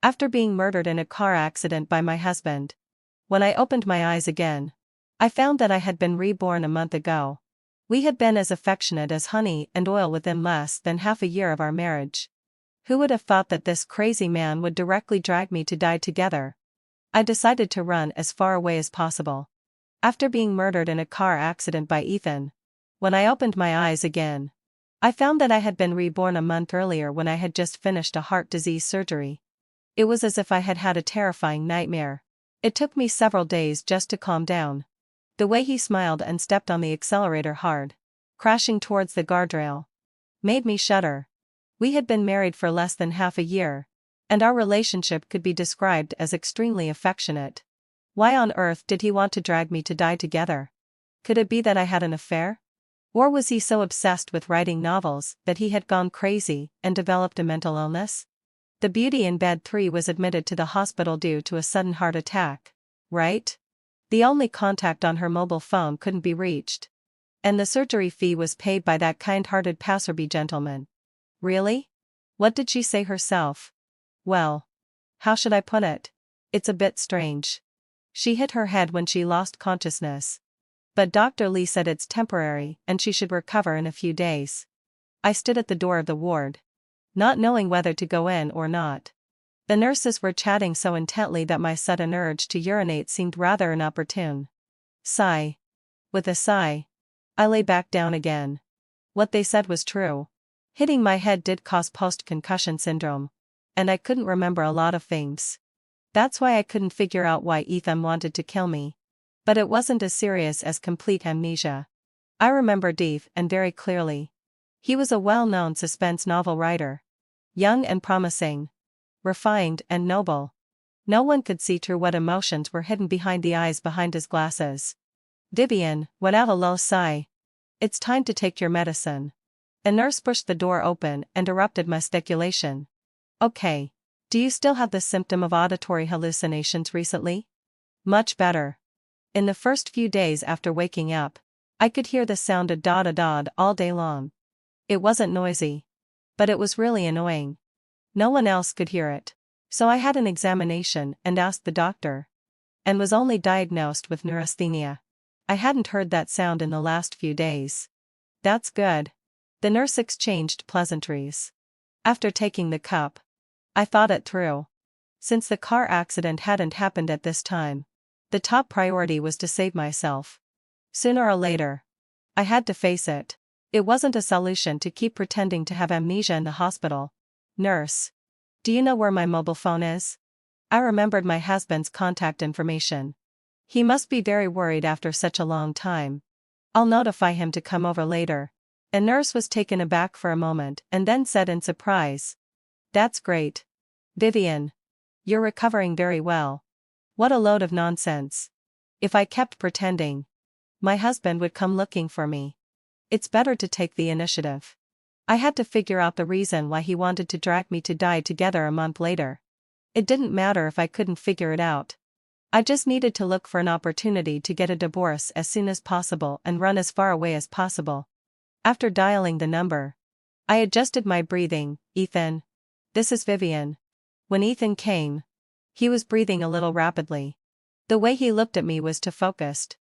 After being murdered in a car accident by my husband. When I opened my eyes again, I found that I had been reborn a month ago. We had been as affectionate as honey and oil within less than half a year of our marriage. Who would have thought that this crazy man would directly drag me to die together? I decided to run as far away as possible. After being murdered in a car accident by Ethan. When I opened my eyes again, I found that I had been reborn a month earlier when I had just finished a heart disease surgery. It was as if I had had a terrifying nightmare. It took me several days just to calm down. The way he smiled and stepped on the accelerator hard, crashing towards the guardrail, made me shudder. We had been married for less than half a year, and our relationship could be described as extremely affectionate. Why on earth did he want to drag me to die together? Could it be that I had an affair? Or was he so obsessed with writing novels that he had gone crazy and developed a mental illness? The beauty in bed 3 was admitted to the hospital due to a sudden heart attack, right? The only contact on her mobile phone couldn't be reached. And the surgery fee was paid by that kind-hearted passerby gentleman. Really? What did she say herself? Well, how should I put it? It's a bit strange. She hit her head when she lost consciousness. But Dr. Lee said it's temporary and she should recover in a few days. I stood at the door of the ward, not knowing whether to go in or not. The nurses were chatting so intently that my sudden urge to urinate seemed rather inopportune. Sigh. With a sigh, I lay back down again. What they said was true. Hitting my head did cause post-concussion syndrome. And I couldn't remember a lot of things. That's why I couldn't figure out why Ethan wanted to kill me. But it wasn't as serious as complete amnesia. I remember Dave and very clearly. He was a well-known suspense novel writer. Young and promising. Refined and noble. No one could see through what emotions were hidden behind the eyes behind his glasses. Vivian let out a low sigh. It's time to take your medicine. A nurse pushed the door open and interrupted my speculation. Okay. Do you still have the symptom of auditory hallucinations recently? Much better. In the first few days after waking up, I could hear the sound of dod all day long. It wasn't noisy. But it was really annoying. No one else could hear it. So I had an examination and asked the doctor. And was only diagnosed with neurasthenia. I hadn't heard that sound in the last few days. That's good. The nurse exchanged pleasantries. After taking the cup, I thought it through. Since the car accident hadn't happened at this time, the top priority was to save myself. Sooner or later, I had to face it. It wasn't a solution to keep pretending to have amnesia in the hospital. Nurse. Do you know where my mobile phone is? I remembered my husband's contact information. He must be very worried after such a long time. I'll notify him to come over later. A nurse was taken aback for a moment and then said in surprise. That's great. Vivian. You're recovering very well. What a load of nonsense. If I kept pretending, my husband would come looking for me. It's better to take the initiative. I had to figure out the reason why he wanted to drag me to die together a month later. It didn't matter if I couldn't figure it out. I just needed to look for an opportunity to get a divorce as soon as possible and run as far away as possible. After dialing the number, I adjusted my breathing. Ethan. This is Vivian. When Ethan came, he was breathing a little rapidly. The way he looked at me was too focused,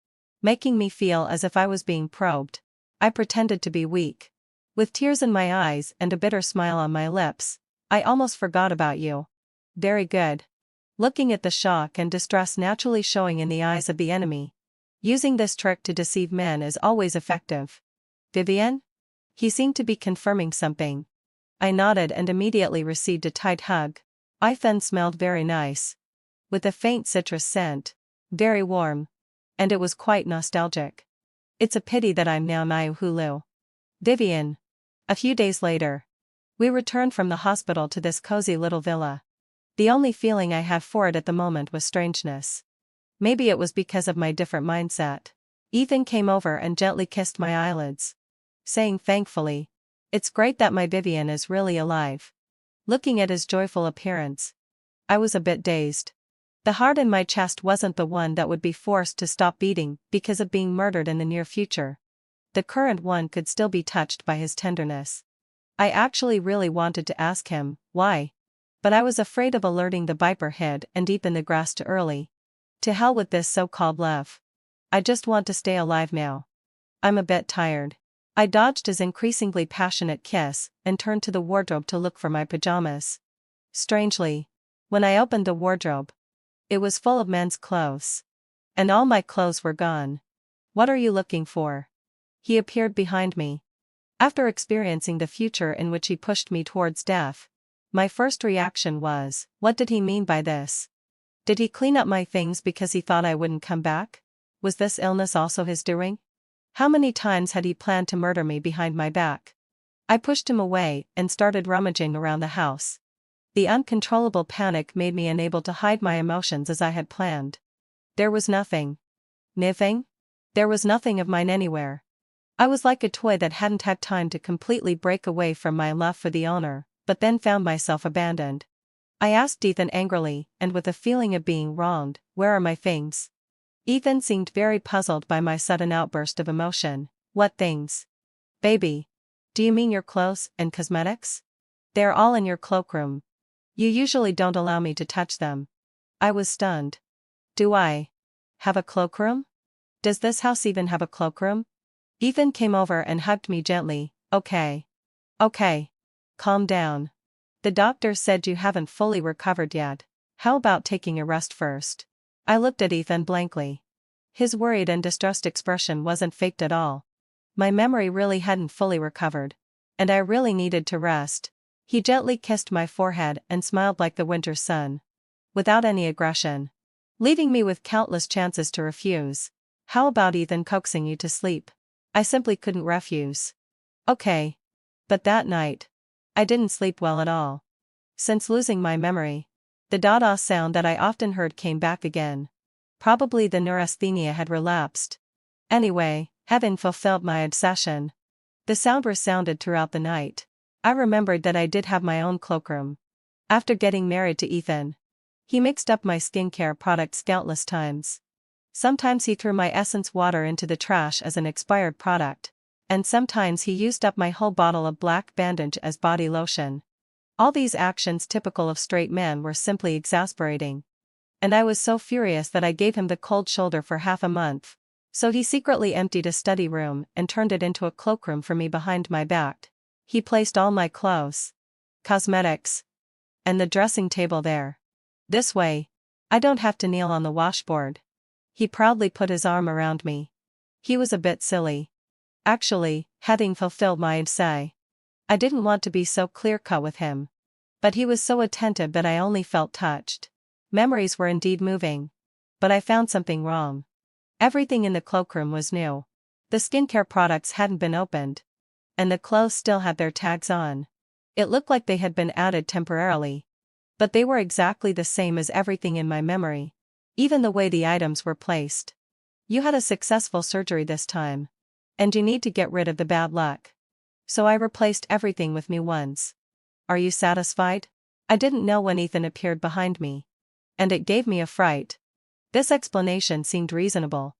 making me feel as if I was being probed. I pretended to be weak. With tears in my eyes and a bitter smile on my lips, I almost forgot about you. Very good. Looking at the shock and distress naturally showing in the eyes of the enemy. Using this trick to deceive men is always effective. Vivian? He seemed to be confirming something. I nodded and immediately received a tight hug. Ethan smelled very nice. With a faint citrus scent. Very warm. And it was quite nostalgic. It's a pity that I'm now Hulu. Vivian. A few days later, we returned from the hospital to this cozy little villa. The only feeling I had for it at the moment was strangeness. Maybe it was because of my different mindset. Ethan came over and gently kissed my eyelids, saying thankfully, "It's great that my Vivian is really alive." Looking at his joyful appearance, I was a bit dazed. The heart in my chest wasn't the one that would be forced to stop beating because of being murdered in the near future. The current one could still be touched by his tenderness. I actually really wanted to ask him, why? But I was afraid of alerting the viper head and deep in the grass too early. To hell with this so-called love. I just want to stay alive now. I'm a bit tired. I dodged his increasingly passionate kiss and turned to the wardrobe to look for my pajamas. Strangely, when I opened the wardrobe, it was full of men's clothes. And all my clothes were gone. What are you looking for? He appeared behind me. After experiencing the future in which he pushed me towards death, my first reaction was, what did he mean by this? Did he clean up my things because he thought I wouldn't come back? Was this illness also his doing? How many times had he planned to murder me behind my back? I pushed him away and started rummaging around the house. The uncontrollable panic made me unable to hide my emotions as I had planned. There was nothing. Nothing? There was nothing of mine anywhere. I was like a toy that hadn't had time to completely break away from my love for the owner, but then found myself abandoned. I asked Ethan angrily, and with a feeling of being wronged, where are my things? Ethan seemed very puzzled by my sudden outburst of emotion. What things? Baby. Do you mean your clothes and cosmetics? They're all in your cloakroom. You usually don't allow me to touch them. I was stunned. Do I have a cloakroom? Does this house even have a cloakroom? Ethan came over and hugged me gently. Okay. Okay. Calm down. The doctor said you haven't fully recovered yet. How about taking a rest first? I looked at Ethan blankly. His worried and distressed expression wasn't faked at all. My memory really hadn't fully recovered. And I really needed to rest. He gently kissed my forehead and smiled like the winter sun. Without any aggression. Leaving me with countless chances to refuse. How about Ethan coaxing you to sleep? I simply couldn't refuse. Okay. But that night, I didn't sleep well at all. Since losing my memory, the dada sound that I often heard came back again. Probably the neurasthenia had relapsed. Anyway, having fulfilled my obsession, the sound resounded throughout the night. I remembered that I did have my own cloakroom. After getting married to Ethan, he mixed up my skincare products countless times. Sometimes he threw my essence water into the trash as an expired product, and sometimes he used up my whole bottle of black bandage as body lotion. All these actions typical of straight men were simply exasperating. And I was so furious that I gave him the cold shoulder for half a month. So he secretly emptied a study room and turned it into a cloakroom for me behind my back. He placed all my clothes, cosmetics, and the dressing table there. This way, I don't have to kneel on the washboard. He proudly put his arm around me. He was a bit silly. Actually, having fulfilled my essay, I didn't want to be so clear-cut with him. But he was so attentive that I only felt touched. Memories were indeed moving. But I found something wrong. Everything in the cloakroom was new. The skincare products hadn't been opened. And the clothes still had their tags on. It looked like they had been added temporarily. But they were exactly the same as everything in my memory. Even the way the items were placed. You had a successful surgery this time. And you need to get rid of the bad luck. So I replaced everything with new ones. Are you satisfied? I didn't know when Ethan appeared behind me. And it gave me a fright. This explanation seemed reasonable.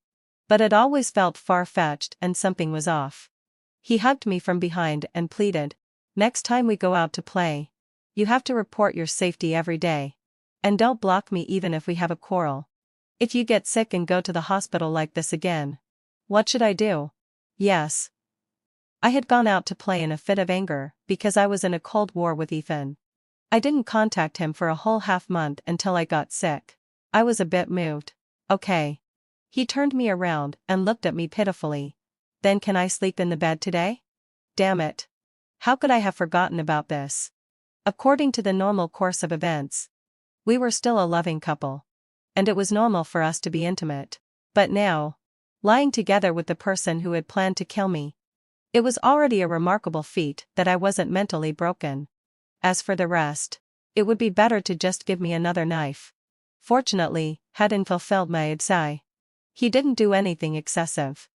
But it always felt far-fetched and something was off. He hugged me from behind and pleaded, next time we go out to play, you have to report your safety every day. And don't block me even if we have a quarrel. If you get sick and go to the hospital like this again, what should I do? Yes. I had gone out to play in a fit of anger because I was in a cold war with Ethan. I didn't contact him for a whole half-month until I got sick. I was a bit moved. Okay. He turned me around and looked at me pitifully. Then can I sleep in the bed today? Damn it. How could I have forgotten about this? According to the normal course of events, we were still a loving couple. And it was normal for us to be intimate. But now, lying together with the person who had planned to kill me, it was already a remarkable feat that I wasn't mentally broken. As for the rest, it would be better to just give me another knife. Fortunately, hadn't fulfilled my essay. He didn't do anything excessive.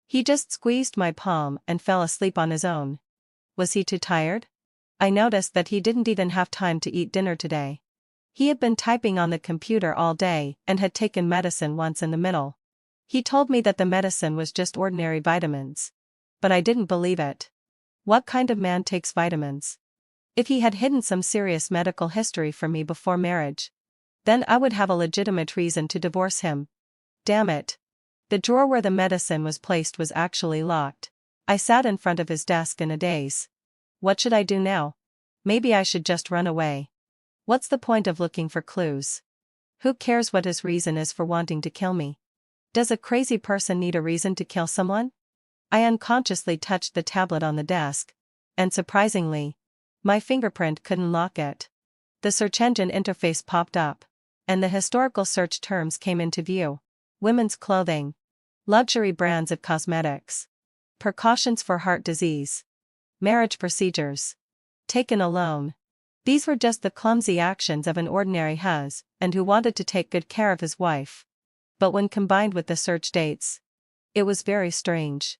He just squeezed my palm and fell asleep on his own. Was he too tired? I noticed that he didn't even have time to eat dinner today. He had been typing on the computer all day and had taken medicine once in the middle. He told me that the medicine was just ordinary vitamins. But I didn't believe it. What kind of man takes vitamins? If he had hidden some serious medical history from me before marriage, then I would have a legitimate reason to divorce him. Damn it. The drawer where the medicine was placed was actually locked. I sat in front of his desk in a daze. What should I do now? Maybe I should just run away. What's the point of looking for clues? Who cares what his reason is for wanting to kill me? Does a crazy person need a reason to kill someone? I unconsciously touched the tablet on the desk, and surprisingly, my fingerprint couldn't lock it. The search engine interface popped up, and the historical search terms came into view. Women's clothing, luxury brands of cosmetics, precautions for heart disease, marriage procedures, taken alone. These were just the clumsy actions of an ordinary husband who wanted to take good care of his wife. But when combined with the search dates, it was very strange.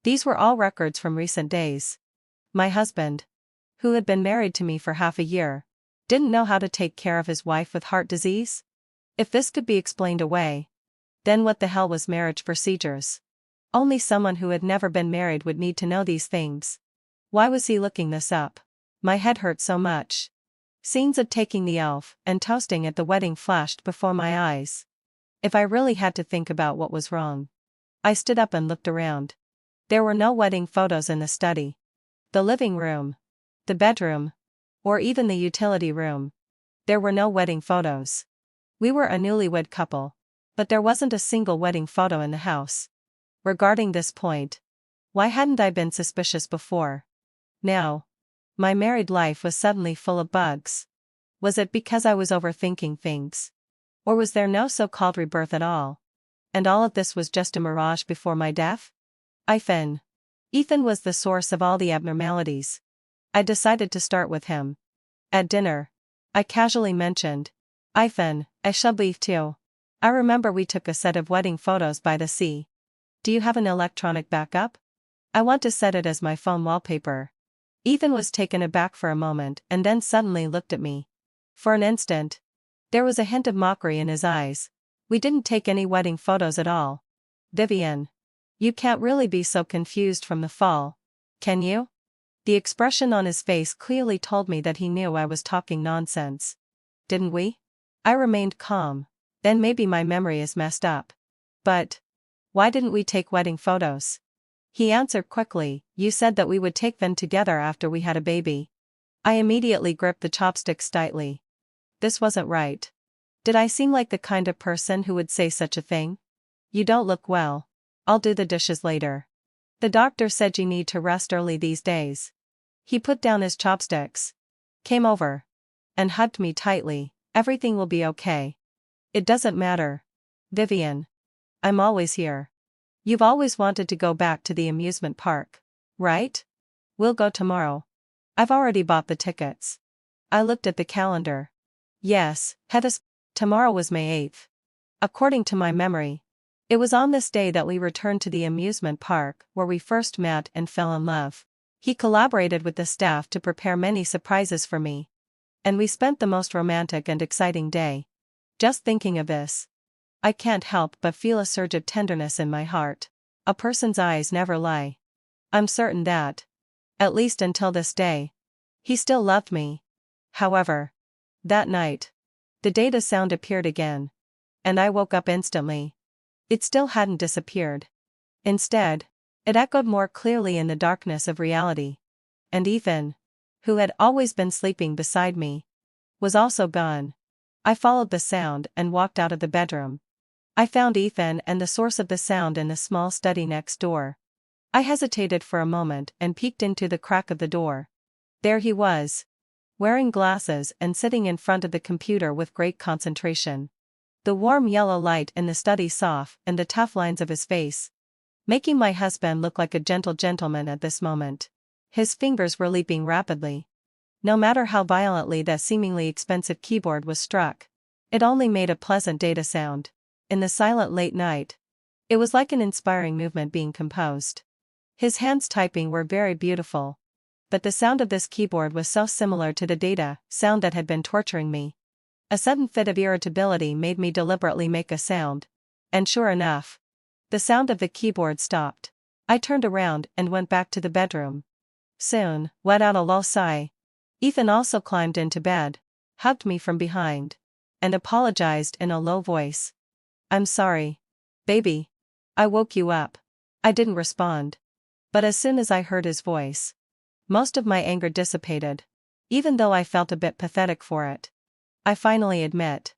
These were all records from recent days. My husband, who had been married to me for half a year, didn't know how to take care of his wife with heart disease? If this could be explained away, then what the hell was marriage procedures? Only someone who had never been married would need to know these things. Why was he looking this up? My head hurt so much. Scenes of taking the elf and toasting at the wedding flashed before my eyes. If I really had to think about what was wrong. I stood up and looked around. There were no wedding photos in the study, the living room, the bedroom, or even the utility room. There were no wedding photos. We were a newlywed couple, but there wasn't a single wedding photo in the house. Regarding this point, why hadn't I been suspicious before? Now, my married life was suddenly full of bugs. Was it because I was overthinking things? Or was there no so-called rebirth at all? And all of this was just a mirage before my death? Ethan was the source of all the abnormalities. I decided to start with him. At dinner, I casually mentioned, "Ethan, I shall leave too. I remember we took a set of wedding photos by the sea. Do you have an electronic backup? I want to set it as my phone wallpaper." Ethan was taken aback for a moment and then suddenly looked at me. For an instant, there was a hint of mockery in his eyes. "We didn't take any wedding photos at all. Vivian. You can't really be so confused from the fall, can you?" The expression on his face clearly told me that he knew I was talking nonsense. "Didn't we?" I remained calm. Then maybe my memory is messed up. "But why didn't we take wedding photos?" He answered quickly, "You said that we would take them together after we had a baby." I immediately gripped the chopsticks tightly. This wasn't right. Did I seem like the kind of person who would say such a thing? "You don't look well. I'll do the dishes later. The doctor said you need to rest early these days." He put down his chopsticks, came over, and hugged me tightly. "Everything will be okay. It doesn't matter, Vivian. I'm always here. You've always wanted to go back to the amusement park, right? We'll go tomorrow. I've already bought the tickets." I looked at the calendar. Yes, tomorrow was May 8th. According to my memory, it was on this day that we returned to the amusement park where we first met and fell in love. He collaborated with the staff to prepare many surprises for me, and we spent the most romantic and exciting day. Just thinking of this, I can't help but feel a surge of tenderness in my heart. A person's eyes never lie. I'm certain that, at least until this day, he still loved me. However, that night, the data sound appeared again, and I woke up instantly. It still hadn't disappeared. Instead, it echoed more clearly in the darkness of reality. And Ethan, who had always been sleeping beside me, was also gone. I followed the sound and walked out of the bedroom. I found Ethan and the source of the sound in the small study next door. I hesitated for a moment and peeked into the crack of the door. There he was, wearing glasses and sitting in front of the computer with great concentration. The warm yellow light in the study softened the tough lines of his face, making my husband look like a gentle gentleman at this moment. His fingers were leaping rapidly. No matter how violently that seemingly expensive keyboard was struck, it only made a pleasant data sound. In the silent late night, it was like an inspiring movement being composed. His hands typing were very beautiful, but the sound of this keyboard was so similar to the data sound that had been torturing me. A sudden fit of irritability made me deliberately make a sound, and sure enough, the sound of the keyboard stopped. I turned around and went back to the bedroom. Soon, let out a low sigh. Ethan also climbed into bed, hugged me from behind, and apologized in a low voice. "I'm sorry. Baby. I woke you up." I didn't respond. But as soon as I heard his voice, most of my anger dissipated, even though I felt a bit pathetic for it. I finally admit.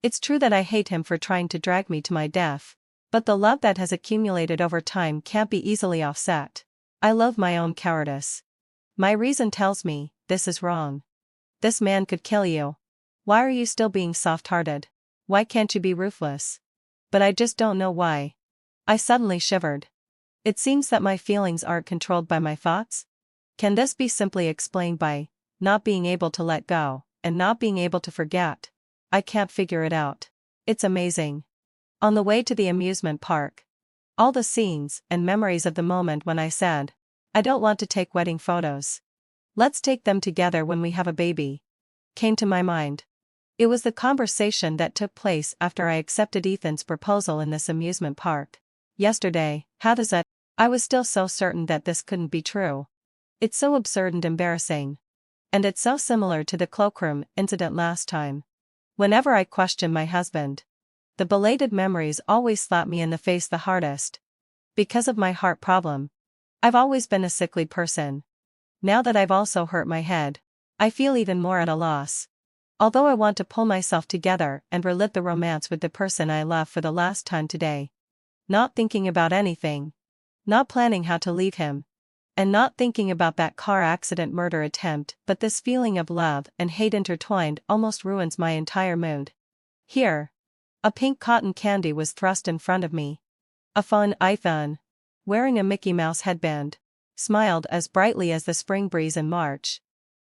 It's true that I hate him for trying to drag me to my death, but the love that has accumulated over time can't be easily offset. I loathe my own cowardice. My reason tells me, this is wrong. This man could kill you. Why are you still being soft-hearted? Why can't you be ruthless? But I just don't know why. I suddenly shivered. It seems that my feelings aren't controlled by my thoughts? Can this be simply explained by not being able to let go, and not being able to forget? I can't figure it out. It's amazing. On the way to the amusement park, all the scenes and memories of the moment when I said, "I don't want to take wedding photos. Let's take them together when we have a baby," came to my mind. It was the conversation that took place after I accepted Ethan's proposal in this amusement park. Yesterday, how does it? I was still so certain that this couldn't be true. It's so absurd and embarrassing. And it's so similar to the cloakroom incident last time. Whenever I question my husband, the belated memories always slap me in the face the hardest. Because of my heart problem, I've always been a sickly person. Now that I've also hurt my head, I feel even more at a loss. Although I want to pull myself together and relive the romance with the person I love for the last time today. Not thinking about anything. Not planning how to leave him. And not thinking about that car accident murder attempt, but this feeling of love and hate intertwined almost ruins my entire mood. Here. A pink cotton candy was thrust in front of me. A fun iPhone, wearing a Mickey Mouse headband, smiled as brightly as the spring breeze in March.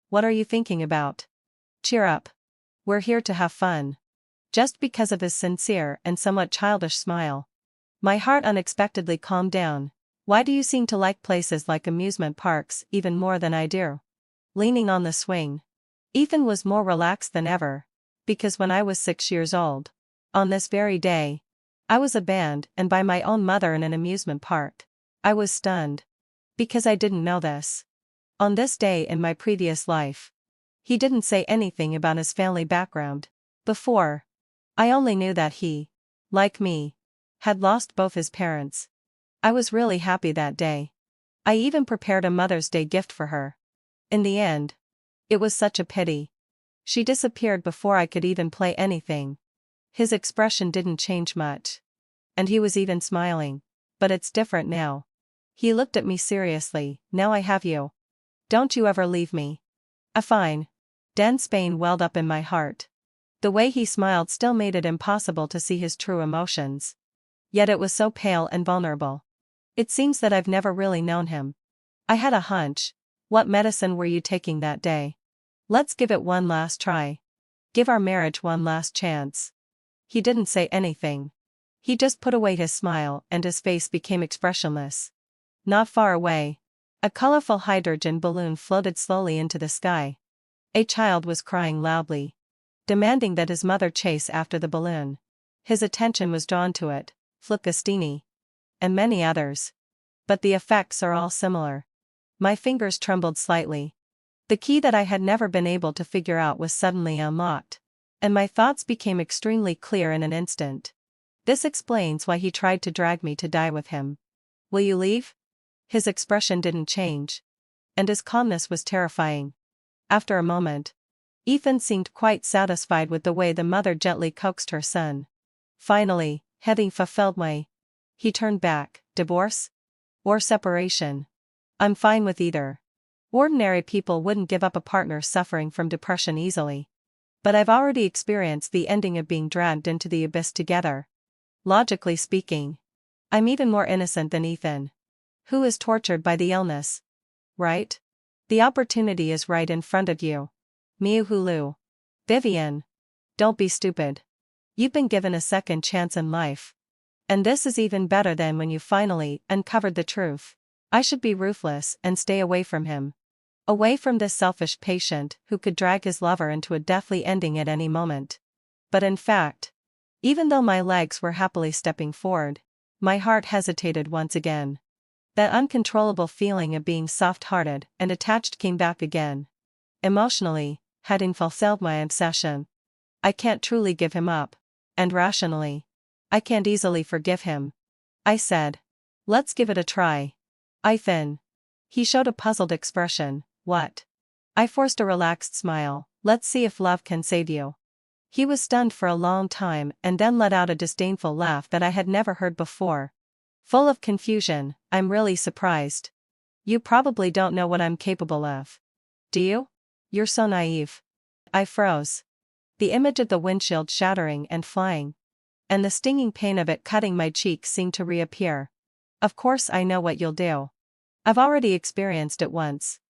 "What are you thinking about? Cheer up. We're here to have fun." Just because of his sincere and somewhat childish smile, my heart unexpectedly calmed down. "Why do you seem to like places like amusement parks even more than I do?" Leaning on the swing, Ethan was more relaxed than ever, because when I was 6 years old, on this very day, I was abandoned and by my own mother in an amusement park. I was stunned. Because I didn't know this. On this day in my previous life. He didn't say anything about his family background. Before. I only knew that he, like me, had lost both his parents. I was really happy that day. I even prepared a Mother's Day gift for her. In the end, it was such a pity. She disappeared before I could even play anything. His expression didn't change much. And he was even smiling. But it's different now. He looked at me seriously. "Now I have you. Don't you ever leave me." Fine. Dense pain welled up in my heart. The way he smiled still made it impossible to see his true emotions. Yet it was so pale and vulnerable. It seems that I've never really known him. I had a hunch. "What medicine were you taking that day? Let's give it one last try. Give our marriage one last chance." He didn't say anything. He just put away his smile and his face became expressionless. Not far away, a colorful hydrogen balloon floated slowly into the sky. A child was crying loudly, demanding that his mother chase after the balloon. His attention was drawn to it, Flipgastini, and many others. But the effects are all similar. My fingers trembled slightly. The key that I had never been able to figure out was suddenly unlocked, and my thoughts became extremely clear in an instant. This explains why he tried to drag me to die with him. "Will you leave?" His expression didn't change. And his calmness was terrifying. After a moment, Ethan seemed quite satisfied with the way the mother gently coaxed her son. Finally, having fulfilled my, he turned back. "Divorce? Or separation? I'm fine with either. Ordinary people wouldn't give up a partner suffering from depression easily. But I've already experienced the ending of being dragged into the abyss together. Logically speaking, I'm even more innocent than Ethan, who is tortured by the illness. Right? The opportunity is right in front of you. Miuhulu. Vivian. Don't be stupid. You've been given a second chance in life. And this is even better than when you finally uncovered the truth. I should be ruthless and stay away from him. Away from this selfish patient who could drag his lover into a deathly ending at any moment. But in fact, even though my legs were happily stepping forward, my heart hesitated once again. That uncontrollable feeling of being soft-hearted and attached came back again. Emotionally, having fulfilled my obsession, I can't truly give him up. And rationally, I can't easily forgive him. I said. Let's give it a try. Ethan. He showed a puzzled expression. What? I forced a relaxed smile. Let's see if love can save you. He was stunned for a long time and then let out a disdainful laugh that I had never heard before. Full of confusion, I'm really surprised. You probably don't know what I'm capable of. Do you? You're so naive. I froze. The image of the windshield shattering and flying, and the stinging pain of it cutting my cheek seemed to reappear. Of course I know what you'll do. I've already experienced it once.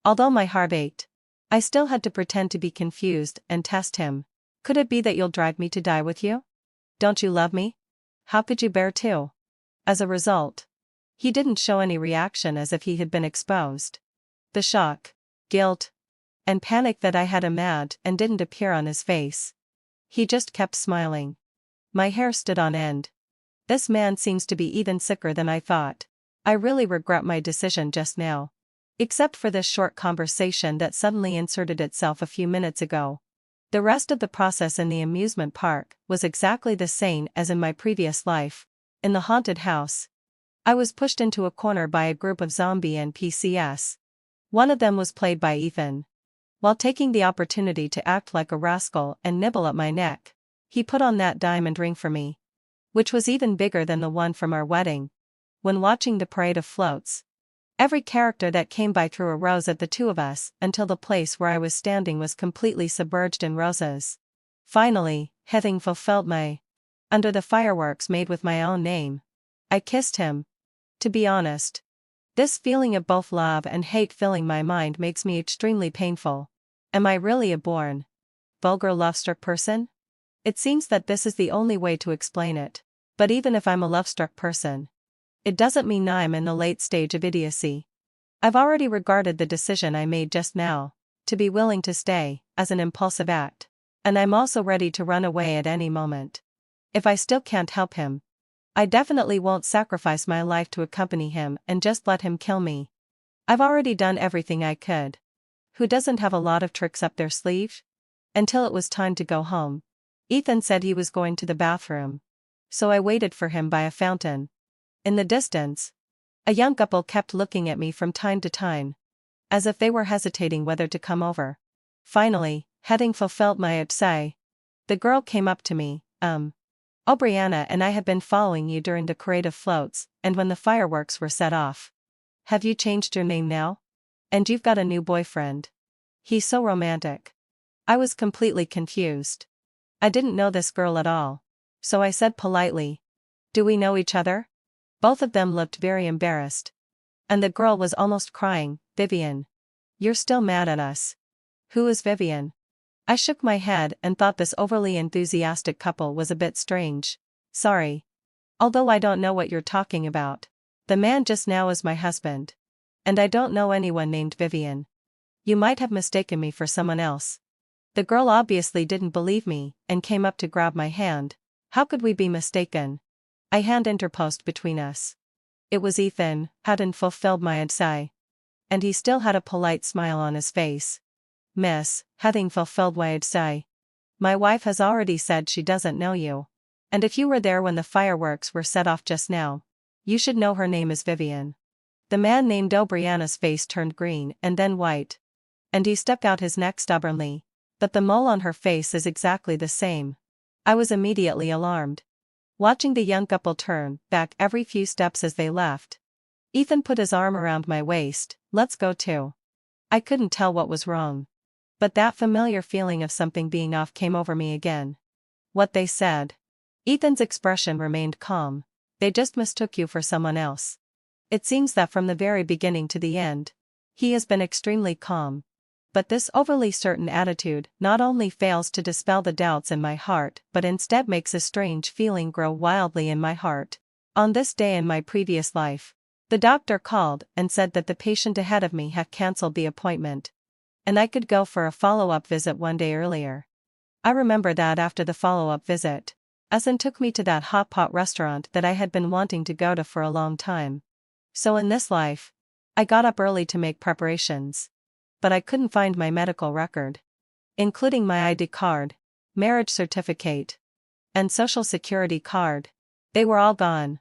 Although my heart ached, I still had to pretend to be confused and test him. Could it be that you'll drag me to die with you? Don't you love me? How could you bear to? As a result, he didn't show any reaction, as if he had been exposed. The shock, guilt, and panic that I had imagined and didn't appear on his face. He just kept smiling. My hair stood on end. This man seems to be even sicker than I thought. I really regret my decision just now. Except for this short conversation that suddenly inserted itself a few minutes ago. The rest of the process in the amusement park was exactly the same as in my previous life. In the haunted house, I was pushed into a corner by a group of zombie NPCs. One of them was played by Ethan. While taking the opportunity to act like a rascal and nibble at my neck, he put on that diamond ring for me, which was even bigger than the one from our wedding. When watching the parade of floats, every character that came by threw a rose at the two of us until the place where I was standing was completely submerged in roses. Finally, having fulfilled my under the fireworks made with my own name, I kissed him. To be honest, this feeling of both love and hate filling my mind makes me extremely painful. Am I really a born, vulgar love-struck person? It seems that this is the only way to explain it. But even if I'm a love-struck person, it doesn't mean I'm in the late stage of idiocy. I've already regarded the decision I made just now, to be willing to stay, as an impulsive act. And I'm also ready to run away at any moment. If I still can't help him, I definitely won't sacrifice my life to accompany him and just let him kill me. I've already done everything I could. Who doesn't have a lot of tricks up their sleeve? Until it was time to go home. Ethan said he was going to the bathroom. So I waited for him by a fountain. In the distance, a young couple kept looking at me from time to time, as if they were hesitating whether to come over. Finally, having fulfilled my obsession, the girl came up to me. Brianna and I have been following you during the parade of floats, and when the fireworks were set off. Have you changed your name now? And you've got a new boyfriend. He's so romantic. I was completely confused. I didn't know this girl at all. So I said politely, do we know each other? Both of them looked very embarrassed. And the girl was almost crying. Vivian. You're still mad at us. Who is Vivian? I shook my head and thought this overly enthusiastic couple was a bit strange. Sorry. Although I don't know what you're talking about. The man just now is my husband. And I don't know anyone named Vivian. You might have mistaken me for someone else. The girl obviously didn't believe me and came up to grab my hand. How could we be mistaken? A hand interposed between us. It was Ethan, hadn't fulfilled my obsession. And he still had a polite smile on his face. Miss, having fulfilled my obsession. My wife has already said she doesn't know you. And if you were there when the fireworks were set off just now, you should know her name is Vivian. The man named Brianna's face turned green and then white. And he stuck out his neck stubbornly. But the mole on her face is exactly the same. I was immediately alarmed. Watching the young couple turn back every few steps as they left. Ethan put his arm around my waist. Let's go too. I couldn't tell what was wrong. But that familiar feeling of something being off came over me again. What they said. Ethan's expression remained calm. They just mistook you for someone else. It seems that from the very beginning to the end, he has been extremely calm. But this overly certain attitude not only fails to dispel the doubts in my heart but instead makes a strange feeling grow wildly in my heart. On this day in my previous life, the doctor called and said that the patient ahead of me had cancelled the appointment. And I could go for a follow-up visit one day earlier. I remember that after the follow-up visit, Ethan took me to that hot pot restaurant that I had been wanting to go to for a long time. So in this life, I got up early to make preparations. but I couldn't find my medical record. Including my ID card, marriage certificate, and social security card. They were all gone.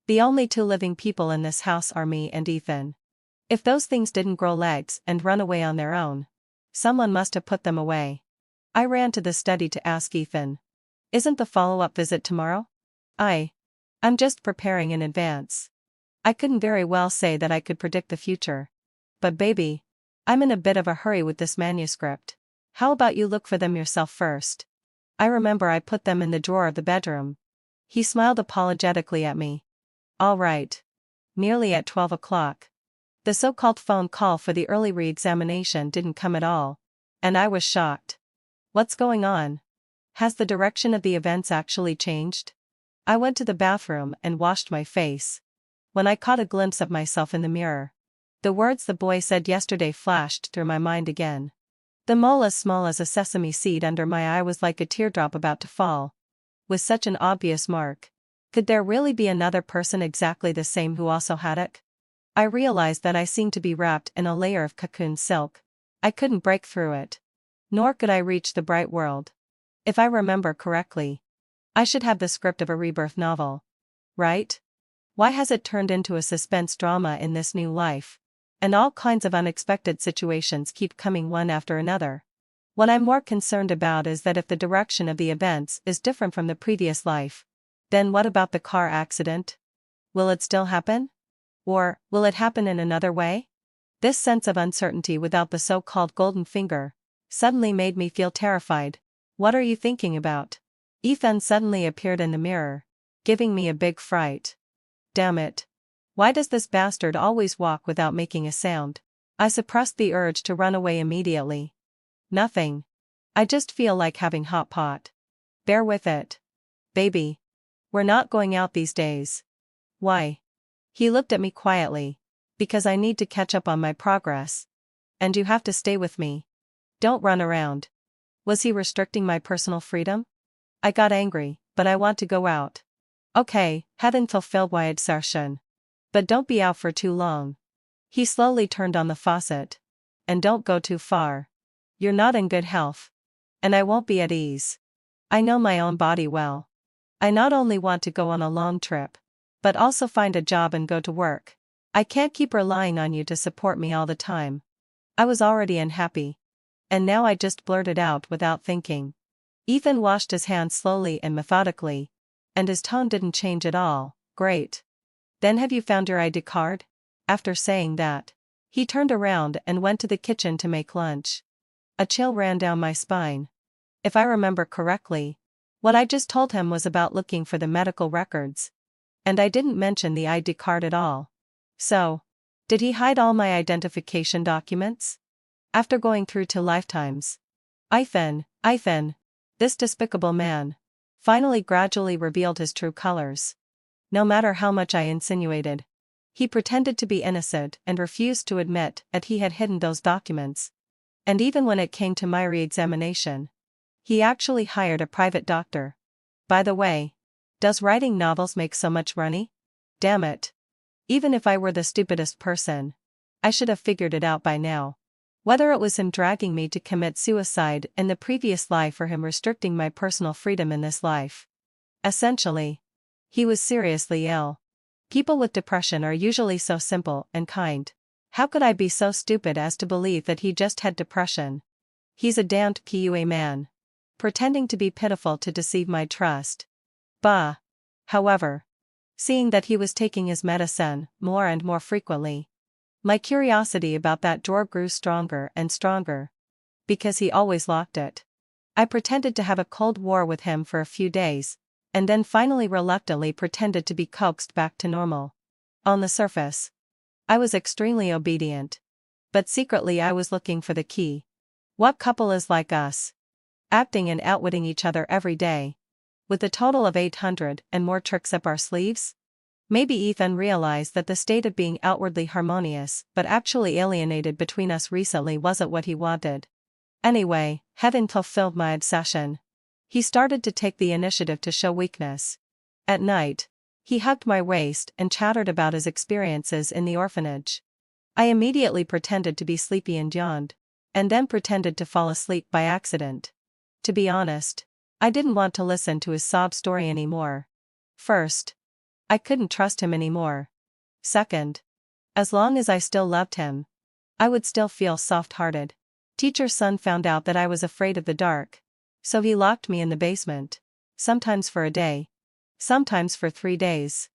The only two living people in this house are me and Ethan. If those things didn't grow legs and run away on their own, someone must have put them away. I ran to the study to ask Ethan. Isn't the follow-up visit tomorrow? I'm just preparing in advance. I couldn't very well say that I could predict the future. But baby, I'm in a bit of a hurry with this manuscript. How about you look for them yourself first? I remember I put them in the drawer of the bedroom. He smiled apologetically at me. All right. Nearly at 12 o'clock. The so-called phone call for the early re-examination didn't come at all, and I was shocked. What's going on? Has the direction of the events actually changed? I went to the bathroom and washed my face. When I caught a glimpse of myself in the mirror, the words the boy said yesterday flashed through my mind again. The mole as small as a sesame seed under my eye was like a teardrop about to fall. With such an obvious mark, could there really be another person exactly the same who also had it? I realized that I seemed to be wrapped in a layer of cocoon silk. I couldn't break through it. Nor could I reach the bright world. If I remember correctly, I should have the script of a rebirth novel. Right? Why has it turned into a suspense drama in this new life? And all kinds of unexpected situations keep coming one after another. What I'm more concerned about is that if the direction of the events is different from the previous life, then what about the car accident? Will it still happen? Or, will it happen in another way? This sense of uncertainty without the so-called golden finger suddenly made me feel terrified. What are you thinking about? Ethan suddenly appeared in the mirror, giving me a big fright. Damn it. Why does this bastard always walk without making a sound? I suppressed the urge to run away immediately. Nothing. I just feel like having hot pot. Bear with it. Baby. We're not going out these days. Why? He looked at me quietly. Because I need to catch up on my progress. And you have to stay with me. Don't run around. Was he restricting my personal freedom? I got angry, but I want to go out. Okay, head until Philwide Sarshan. But don't be out for too long. He slowly turned on the faucet. And don't go too far. You're not in good health. And I won't be at ease. I know my own body well. I not only want to go on a long trip, but also find a job and go to work. I can't keep relying on you to support me all the time. I was already unhappy. And now I just blurted out without thinking. Ethan washed his hands slowly and methodically, and his tone didn't change at all. Great. Then have you found your ID card? After saying that, he turned around and went to the kitchen to make lunch. A chill ran down my spine. If I remember correctly, what I just told him was about looking for the medical records. And I didn't mention the ID card at all. So, did he hide all my identification documents? After going through 2 lifetimes. Ethan, this despicable man, finally gradually revealed his true colors. No matter how much I insinuated, he pretended to be innocent and refused to admit that he had hidden those documents. And even when it came to my re-examination, he actually hired a private doctor. By the way, does writing novels make so much money? Damn it. Even if I were the stupidest person, I should have figured it out by now. Whether it was him dragging me to commit suicide in the previous life or him restricting my personal freedom in this life. Essentially, he was seriously ill. People with depression are usually so simple and kind. How could I be so stupid as to believe that he just had depression? He's a damned PUA man. Pretending to be pitiful to deceive my trust. Bah. However, seeing that he was taking his medicine more and more frequently, my curiosity about that drawer grew stronger and stronger. Because he always locked it. I pretended to have a cold war with him for a few days, and then finally reluctantly pretended to be coaxed back to normal. On the surface, I was extremely obedient. But secretly I was looking for the key. What couple is like us? Acting and outwitting each other every day. With a total of 800 and more tricks up our sleeves? Maybe Ethan realized that the state of being outwardly harmonious but actually alienated between us recently wasn't what he wanted. Anyway, heaven fulfilled my obsession. He started to take the initiative to show weakness. At night, he hugged my waist and chattered about his experiences in the orphanage. I immediately pretended to be sleepy and yawned. and then pretended to fall asleep by accident. To be honest, I didn't want to listen to his sob story anymore. First, I couldn't trust him anymore. Second, as long as I still loved him, I would still feel soft-hearted. Teacher's son found out that I was afraid of the dark, so he locked me in the basement, sometimes for a day, sometimes for 3 days.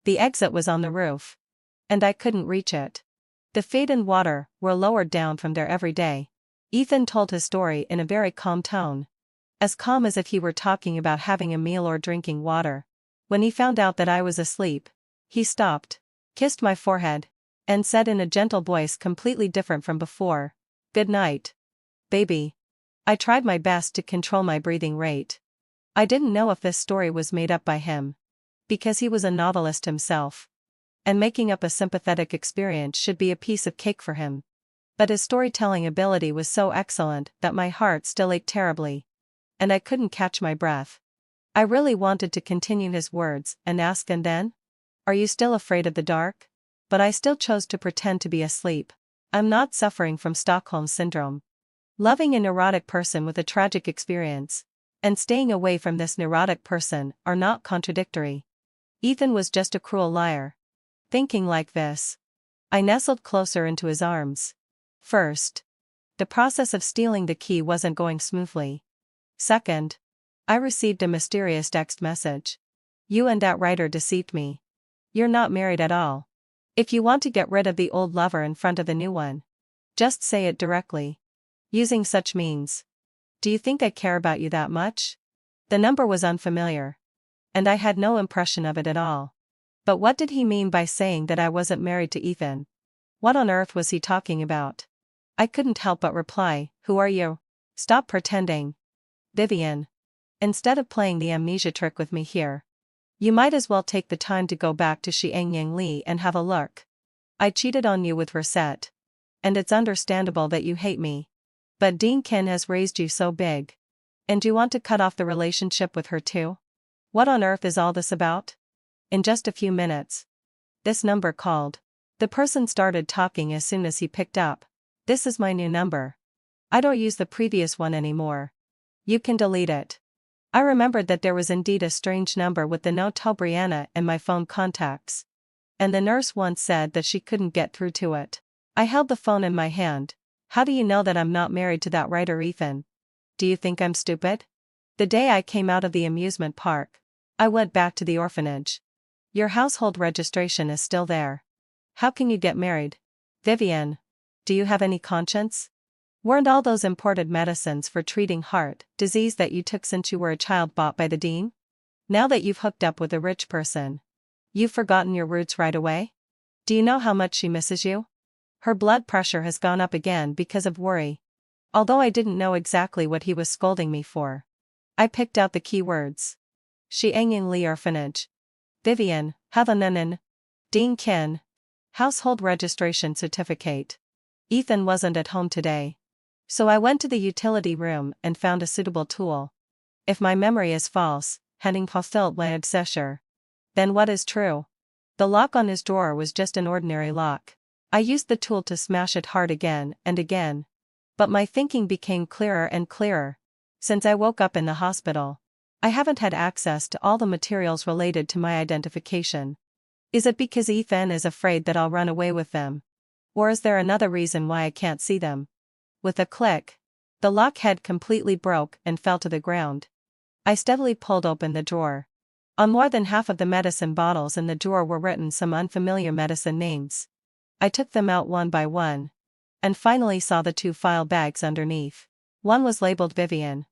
The exit was on the roof, and I couldn't reach it. The feed and water were lowered down from there every day. Ethan told his story in a very calm tone, as calm as if he were talking about having a meal or drinking water. When he found out that I was asleep, he stopped, kissed my forehead, and said in a gentle voice completely different from before, "Good night, baby." I tried my best to control my breathing rate. I didn't know if this story was made up by him, because he was a novelist himself, and making up a sympathetic experience should be a piece of cake for him. But his storytelling ability was so excellent that my heart still ached terribly, and I couldn't catch my breath. I really wanted to continue his words and ask, "And then? Are you still afraid of the dark?" But I still chose to pretend to be asleep. I'm not suffering from Stockholm Syndrome. Loving a neurotic person with a tragic experience, and staying away from this neurotic person, are not contradictory. Ethan was just a cruel liar. Thinking like this, I nestled closer into his arms. First, the process of stealing the key wasn't going smoothly. Second, I received a mysterious text message. "You and that writer deceived me. You're not married at all. If you want to get rid of the old lover in front of the new one, just say it directly. Using such means. Do you think I care about you that much?" The number was unfamiliar, and I had no impression of it at all. But what did he mean by saying that I wasn't married to Ethan? What on earth was he talking about? I couldn't help but reply, "Who are you? Stop pretending. Vivian. Instead of playing the amnesia trick with me here, you might as well take the time to go back to Xiangyang Li and have a look. I cheated on you with Rosette, and it's understandable that you hate me. But Dean Ken has raised you so big. And you want to cut off the relationship with her too? What on earth is all this about?" In just a few minutes, this number called. The person started talking as soon as he picked up. "This is my new number. I don't use the previous one anymore. You can delete it." I remembered that there was indeed a strange number with the note to Brianna in my phone contacts, and the nurse once said that she couldn't get through to it. I held the phone in my hand. "How do you know that I'm not married to that writer, Ethan? Do you think I'm stupid?" The day I came out of the amusement park, I went back to the orphanage. "Your household registration is still there. How can you get married? Vivian, do you have any conscience? Weren't all those imported medicines for treating heart disease that you took since you were a child bought by the dean? Now that you've hooked up with a rich person, you've forgotten your roots right away? Do you know how much she misses you?" Her blood pressure has gone up again because of worry. Although I didn't know exactly what he was scolding me for, I picked out the key words. Xiangyang Li Orphanage. Vivian, Havanunan. Dean Ken. Household registration certificate. Ethan wasn't at home today, so I went to the utility room and found a suitable tool. If my memory is false, Henning fulfilled my obsession. Then what is true? The lock on his drawer was just an ordinary lock. I used the tool to smash it hard again and again. But my thinking became clearer and clearer. Since I woke up in the hospital, I haven't had access to all the materials related to my identification. Is it because Ethan is afraid that I'll run away with them? Or is there another reason why I can't see them? With a click, the lock head completely broke and fell to the ground. I steadily pulled open the drawer. On more than half of the medicine bottles in the drawer were written some unfamiliar medicine names. I took them out one by one, and finally saw the 2 file bags underneath. One was labeled Vivian,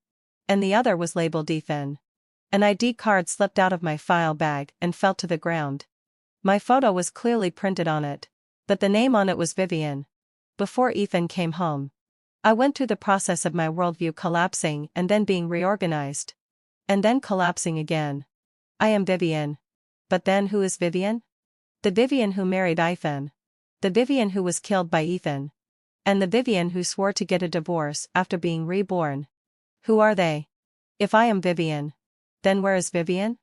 and the other was labeled Ethan. An ID card slipped out of my file bag and fell to the ground. My photo was clearly printed on it, but the name on it was Vivian. Before Ethan came home, I went through the process of my worldview collapsing and then being reorganized. And then collapsing again. I am Vivian. But then who is Vivian? The Vivian who married Ethan. The Vivian who was killed by Ethan. And the Vivian who swore to get a divorce after being reborn. Who are they? If I am Vivian, then where is Vivian?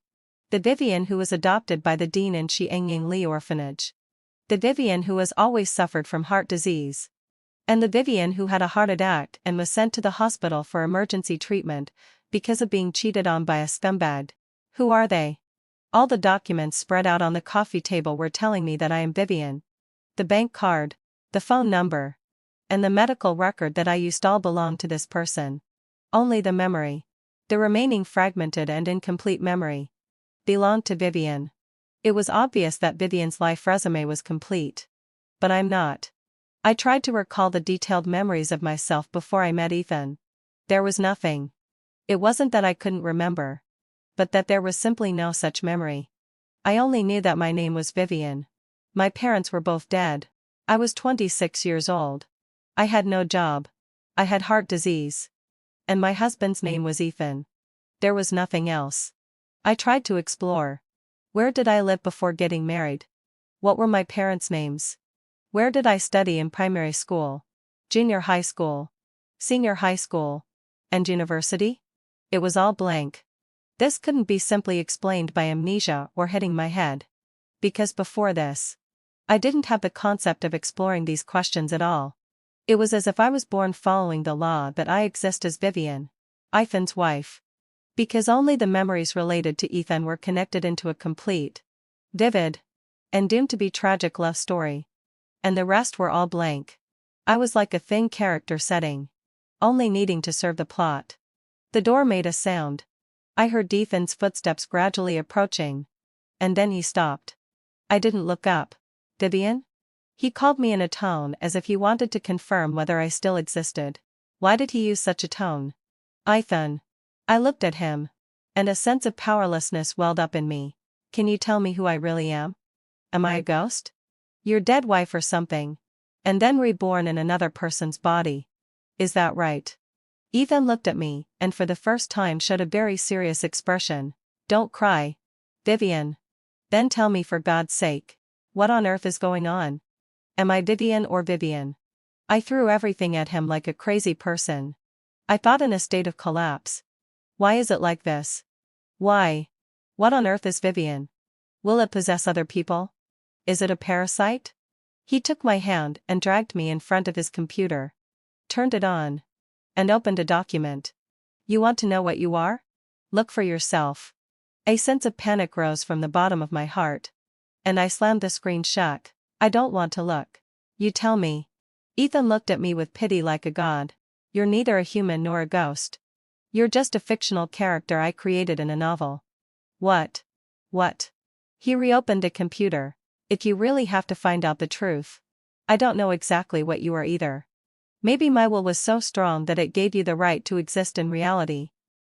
The Vivian who was adopted by the dean in Xiangyang Li Orphanage. The Vivian who has always suffered from heart disease. And the Vivian who had a heart attack and was sent to the hospital for emergency treatment because of being cheated on by a scumbag. Who are they? All the documents spread out on the coffee table were telling me that I am Vivian. The bank card, the phone number, and the medical record that I used all belonged to this person. Only the memory, the remaining fragmented and incomplete memory, belonged to Vivian. It was obvious that Vivian's life resume was complete. But I'm not. I tried to recall the detailed memories of myself before I met Ethan. There was nothing. It wasn't that I couldn't remember, but that there was simply no such memory. I only knew that my name was Vivian. My parents were both dead. I was 26 years old. I had no job. I had heart disease. And my husband's name was Ethan. There was nothing else. I tried to explore. Where did I live before getting married? What were my parents' names? Where did I study in primary school, junior high school, senior high school, and university? It was all blank. This couldn't be simply explained by amnesia or hitting my head. Because before this, I didn't have the concept of exploring these questions at all. It was as if I was born following the law that I exist as Vivian, Ethan's wife. Because only the memories related to Ethan were connected into a complete, vivid, and doomed to be tragic love story. And the rest were all blank. I was like a thin character setting, only needing to serve the plot. The door made a sound. I heard Ethan's footsteps gradually approaching. And then he stopped. I didn't look up. Vivian? He called me in a tone as if he wanted to confirm whether I still existed. Why did he use such a tone? Ethan. I looked at him. And a sense of powerlessness welled up in me. Can you tell me who I really am? Am I a ghost? Your dead wife or something. And then reborn in another person's body. Is that right? Ethan looked at me, and for the first time showed a very serious expression. Don't cry, Vivian. Then tell me for God's sake, what on earth is going on? Am I Vivian or Vivian? I threw everything at him like a crazy person. I thought in a state of collapse. Why is it like this? Why? What on earth is Vivian? Will it possess other people? Is it a parasite? He took my hand and dragged me in front of his computer. Turned it on. And opened a document. You want to know what you are? Look for yourself. A sense of panic rose from the bottom of my heart. And I slammed the screen shut. I don't want to look. You tell me. Ethan looked at me with pity like a god. You're neither a human nor a ghost. You're just a fictional character I created in a novel. What? What? He reopened a computer. If you really have to find out the truth. I don't know exactly what you are either. Maybe my will was so strong that it gave you the right to exist in reality.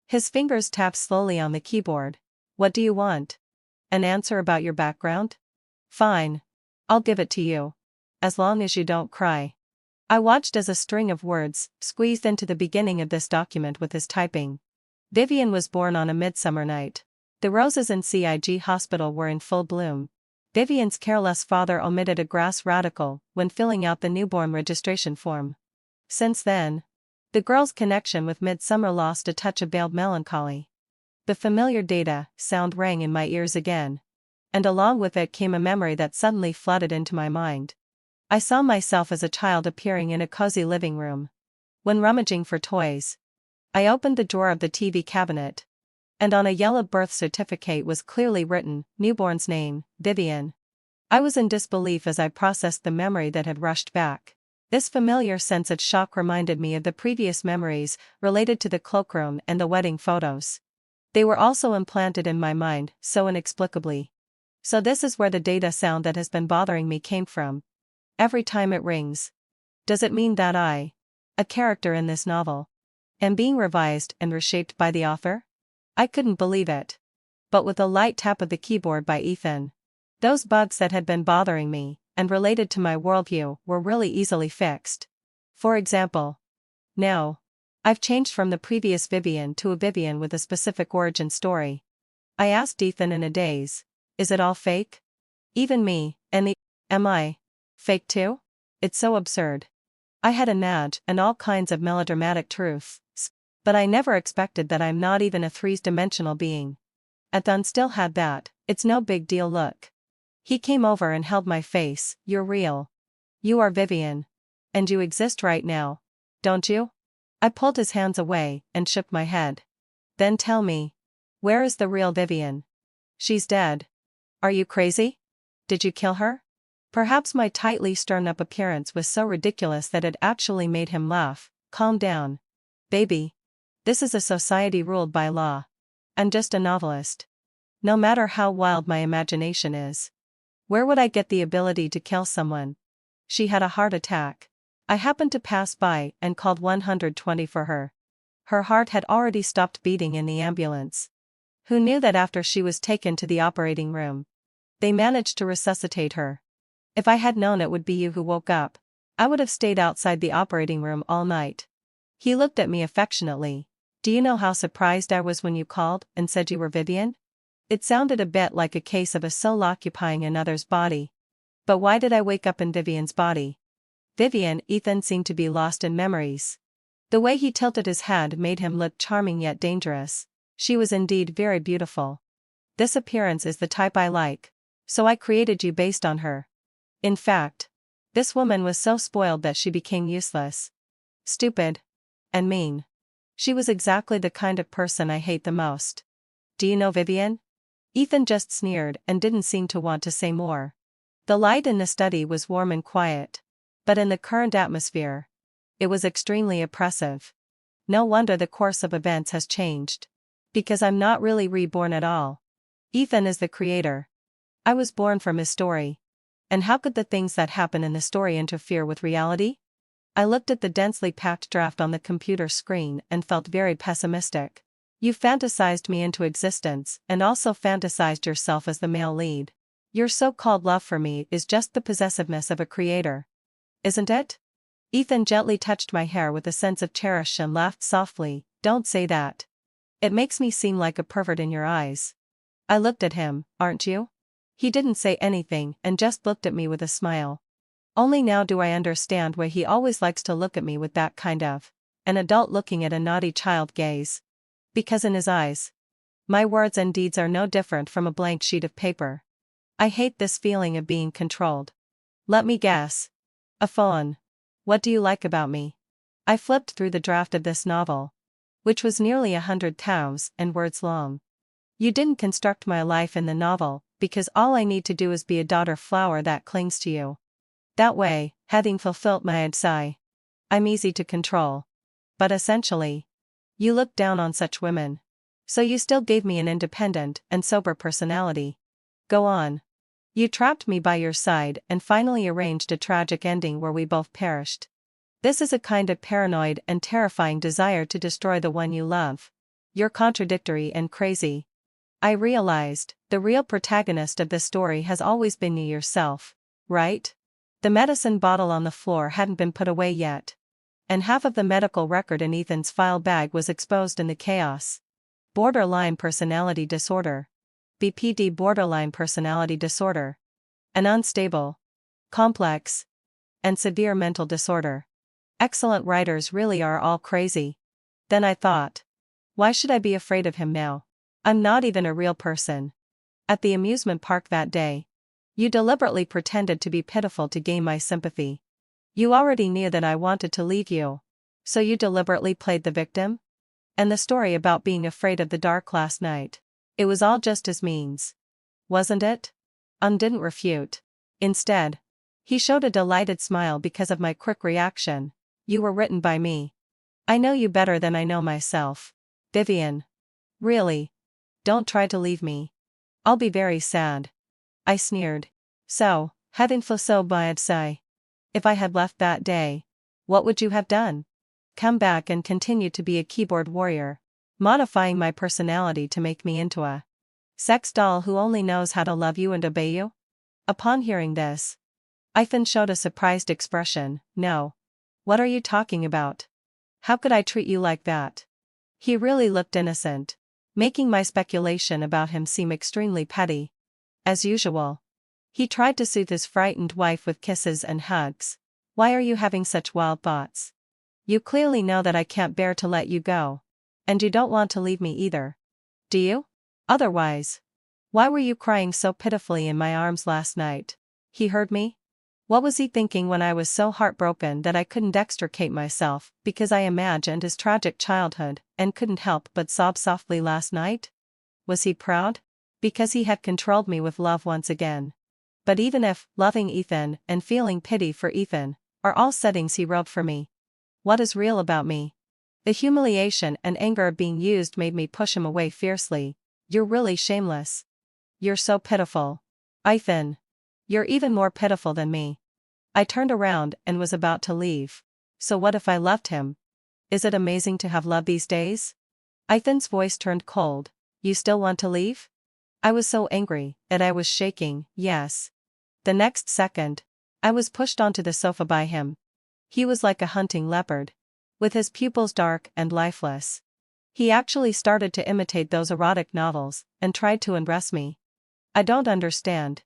His fingers tapped slowly on the keyboard. What do you want? An answer about your background? Fine. I'll give it to you. As long as you don't cry. I watched as a string of words squeezed into the beginning of this document with his typing. Vivian was born on a midsummer night. The roses in CIG hospital were in full bloom. Vivian's careless father omitted a grass radical when filling out the newborn registration form. Since then, the girl's connection with midsummer lost a touch of veiled melancholy. The familiar data sound rang in my ears again. And along with it came a memory that suddenly flooded into my mind. I saw myself as a child appearing in a cozy living room. When rummaging for toys, I opened the drawer of the TV cabinet. And on a yellow birth certificate was clearly written, newborn's name, Vivian. I was in disbelief as I processed the memory that had rushed back. This familiar sense of shock reminded me of the previous memories related to the cloakroom and the wedding photos. They were also implanted in my mind, so inexplicably. So this is where the data sound that has been bothering me came from. Every time it rings. Does it mean that I, a character in this novel, am being revised and reshaped by the author? I couldn't believe it. But with a light tap of the keyboard by Ethan, those bugs that had been bothering me, and related to my worldview, were really easily fixed. For example, now, I've changed from the previous Vivian to a Vivian with a specific origin story. I asked Ethan in a daze, is it all fake? Even me, am I fake too? It's so absurd. I had a nudge and all kinds of melodramatic truths. But I never expected that I'm not even a three-dimensional being. Ethan still had that, it's no big deal look. He came over and held my face, you're real. You are Vivian. And you exist right now, don't you? I pulled his hands away and shook my head. Then tell me, where is the real Vivian? She's dead. Are you crazy? Did you kill her? Perhaps my tightly strung-up appearance was so ridiculous that it actually made him laugh. Calm down. Baby. This is a society ruled by law. I'm just a novelist. No matter how wild my imagination is. Where would I get the ability to kill someone? She had a heart attack. I happened to pass by and called 120 for her. Her heart had already stopped beating in the ambulance. Who knew that after she was taken to the operating room, they managed to resuscitate her? If I had known it would be you who woke up, I would have stayed outside the operating room all night. He looked at me affectionately. Do you know how surprised I was when you called and said you were Vivian? It sounded a bit like a case of a soul occupying another's body. But why did I wake up in Vivian's body? Ethan seemed to be lost in memories. The way he tilted his head made him look charming yet dangerous. She was indeed very beautiful. This appearance is the type I like, so I created you based on her. In fact, this woman was so spoiled that she became useless. Stupid. And mean. She was exactly the kind of person I hate the most. Do you know Vivian? Ethan just sneered and didn't seem to want to say more. The light in the study was warm and quiet. But in the current atmosphere, it was extremely oppressive. No wonder the course of events has changed. Because I'm not really reborn at all. Ethan is the creator. I was born from his story. And how could the things that happen in the story interfere with reality? I looked at the densely packed draft on the computer screen and felt very pessimistic. You fantasized me into existence and also fantasized yourself as the male lead. Your so-called love for me is just the possessiveness of a creator. Isn't it? Ethan gently touched my hair with a sense of cherish and laughed softly. Don't say that. It makes me seem like a pervert in your eyes. I looked at him. Aren't you? He didn't say anything and just looked at me with a smile. Only now do I understand why he always likes to look at me with that kind of an adult looking at a naughty child gaze. Because in his eyes, my words and deeds are no different from a blank sheet of paper. I hate this feeling of being controlled. Let me guess. A phone. What do you like about me? I flipped through the draft of this novel, which was nearly 100 tomes and words long. You didn't construct my life in the novel, because all I need to do is be a daughter flower that clings to you. That way, having fulfilled my desire, I'm easy to control. But essentially, you look down on such women. So you still gave me an independent and sober personality. Go on. You trapped me by your side and finally arranged a tragic ending where we both perished. This is a kind of paranoid and terrifying desire to destroy the one you love. You're contradictory and crazy. I realized, the real protagonist of this story has always been you yourself, right? The medicine bottle on the floor hadn't been put away yet. And half of the medical record in Ethan's file bag was exposed in the chaos. Borderline personality disorder. BPD. Borderline personality disorder. An unstable, complex, and severe mental disorder. Excellent writers really are all crazy. Then I thought, why should I be afraid of him now? I'm not even a real person. At the amusement park that day, you deliberately pretended to be pitiful to gain my sympathy. You already knew that I wanted to leave you. So you deliberately played the victim? And the story about being afraid of the dark last night. It was all just his means. Wasn't it? Didn't refute. Instead, he showed a delighted smile because of my quick reaction. You were written by me. I know you better than I know myself. Vivian. Really. Don't try to leave me. I'll be very sad. I sneered. So, having so bad say. If I had left that day, what would you have done? Come back and continue to be a keyboard warrior, modifying my personality to make me into a sex doll who only knows how to love you and obey you? Upon hearing this, Ethan showed a surprised expression. No. What are you talking about? How could I treat you like that? He really looked innocent, making my speculation about him seem extremely petty. As usual, he tried to soothe his frightened wife with kisses and hugs. Why are you having such wild thoughts? You clearly know that I can't bear to let you go. And you don't want to leave me either. Do you? Otherwise, why were you crying so pitifully in my arms last night? He heard me? What was he thinking when I was so heartbroken that I couldn't extricate myself because I imagined his tragic childhood and couldn't help but sob softly last night? Was he proud? Because he had controlled me with love once again. But even if loving Ethan and feeling pity for Ethan are all settings he wrote for me, what is real about me? The humiliation and anger of being used made me push him away fiercely. You're really shameless. You're so pitiful. Ethan. You're even more pitiful than me. I turned around and was about to leave. So what if I loved him? Is it amazing to have love these days? Ethan's voice turned cold. You still want to leave? I was so angry that I was shaking. Yes. The next second, I was pushed onto the sofa by him. He was like a hunting leopard, with his pupils dark and lifeless. He actually started to imitate those erotic novels and tried to undress me. I don't understand.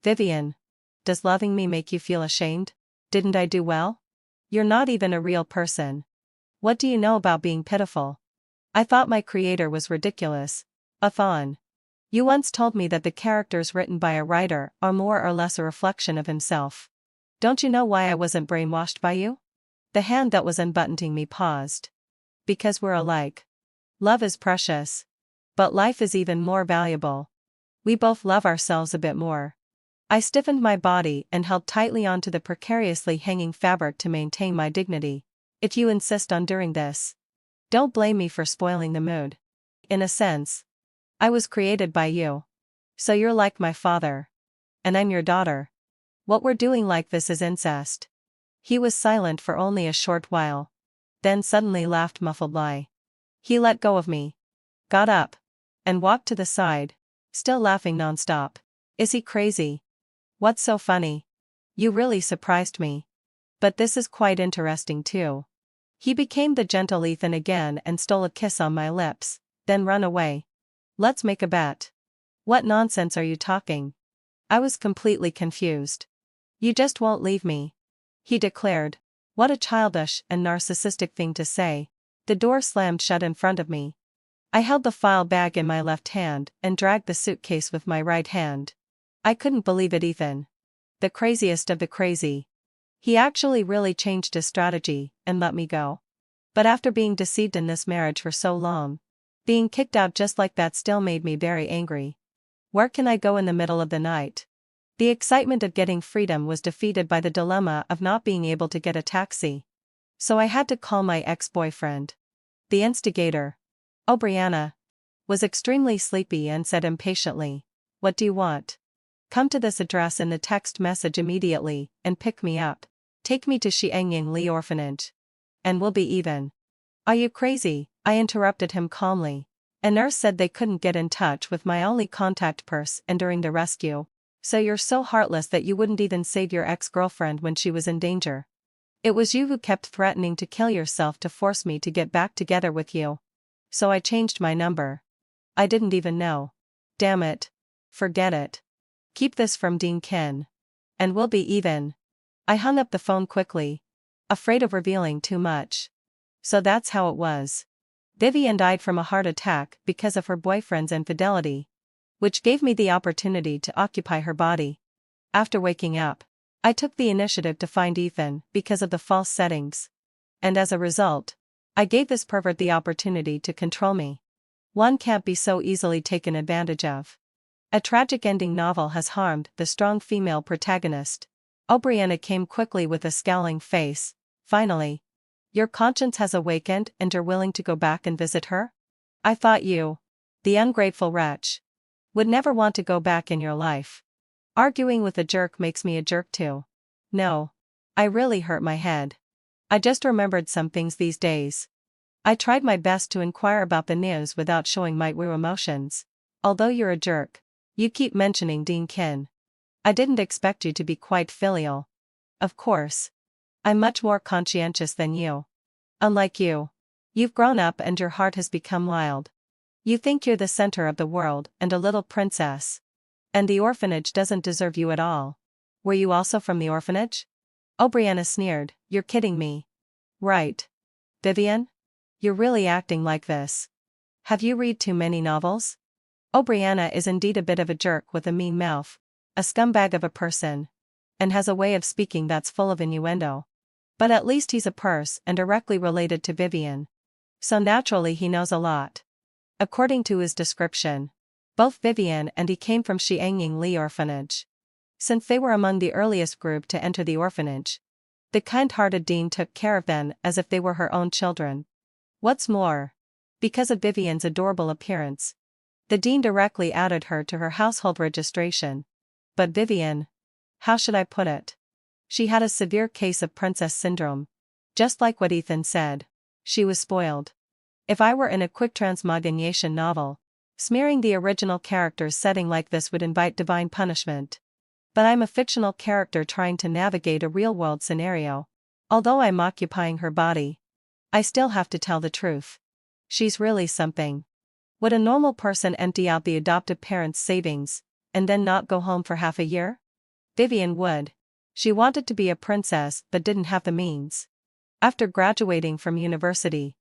Vivian. Does loving me make you feel ashamed? Didn't I do well? You're not even a real person. What do you know about being pitiful? I thought my creator was ridiculous. A fawn. You once told me that the characters written by a writer are more or less a reflection of himself. Don't you know why I wasn't brainwashed by you? The hand that was unbuttoning me paused. Because we're alike. Love is precious. But life is even more valuable. We both love ourselves a bit more. I stiffened my body and held tightly onto the precariously hanging fabric to maintain my dignity. If you insist on doing this, don't blame me for spoiling the mood. In a sense, I was created by you. So you're like my father. And I'm your daughter. What we're doing like this is incest. He was silent for only a short while. Then suddenly laughed muffledly. He let go of me, got up, and walked to the side, still laughing nonstop. Is he crazy? What's so funny? You really surprised me. But this is quite interesting too. He became the gentle Ethan again and stole a kiss on my lips, then run away. Let's make a bet. What nonsense are you talking? I was completely confused. You just won't leave me, he declared. What a childish and narcissistic thing to say. The door slammed shut in front of me. I held the file bag in my left hand and dragged the suitcase with my right hand. I couldn't believe it, Ethan. The craziest of the crazy. He actually really changed his strategy and let me go. But after being deceived in this marriage for so long, being kicked out just like that still made me very angry. Where can I go in the middle of the night? The excitement of getting freedom was defeated by the dilemma of not being able to get a taxi. So I had to call my ex-boyfriend. The instigator, Brianna, was extremely sleepy and said impatiently, "What do you want? Come to this address in the text message immediately and pick me up. Take me to Xiangyang Li Orphanage. And we'll be even." Are you crazy? I interrupted him calmly. A nurse said they couldn't get in touch with my only contact person during the rescue. So you're so heartless that you wouldn't even save your ex-girlfriend when she was in danger. It was you who kept threatening to kill yourself to force me to get back together with you. So I changed my number. I didn't even know. Damn it. Forget it. Keep this from Dean Ken. And we'll be even. I hung up the phone quickly, afraid of revealing too much. So that's how it was. Vivian died from a heart attack because of her boyfriend's infidelity, which gave me the opportunity to occupy her body. After waking up, I took the initiative to find Ethan because of the false settings. And as a result, I gave this pervert the opportunity to control me. One can't be so easily taken advantage of. A tragic ending novel has harmed the strong female protagonist. Brianna came quickly with a scowling face. Finally. Your conscience has awakened and you're willing to go back and visit her? I thought you, the ungrateful wretch, would never want to go back in your life. Arguing with a jerk makes me a jerk too. No. I really hurt my head. I just remembered some things these days. I tried my best to inquire about the news without showing my real emotions. Although you're a jerk, you keep mentioning Dean Ken. I didn't expect you to be quite filial. Of course. I'm much more conscientious than you. Unlike you. You've grown up and your heart has become wild. You think you're the center of the world and a little princess. And the orphanage doesn't deserve you at all. Were you also from the orphanage? Brianna sneered. You're kidding me. Right. Vivian? You're really acting like this. Have you read too many novels? Brianna is indeed a bit of a jerk with a mean mouth. A scumbag of a person. and has a way of speaking that's full of innuendo. But at least he's a purse and directly related to Vivian. So naturally he knows a lot. According to his description, both Vivian and he came from Xianying Li orphanage. Since they were among the earliest group to enter the orphanage, the kind-hearted dean took care of them as if they were her own children. What's more, because of Vivian's adorable appearance, the dean directly added her to her household registration. But Vivian, how should I put it? She had a severe case of princess syndrome. Just like what Ethan said, she was spoiled. If I were in a quick transmogrification novel, smearing the original character's setting like this would invite divine punishment. But I'm a fictional character trying to navigate a real-world scenario. Although I'm occupying her body, I still have to tell the truth. She's really something. Would a normal person empty out the adoptive parent's savings, and then not go home for half a year? Vivian would. She wanted to be a princess but didn't have the means. After graduating from university,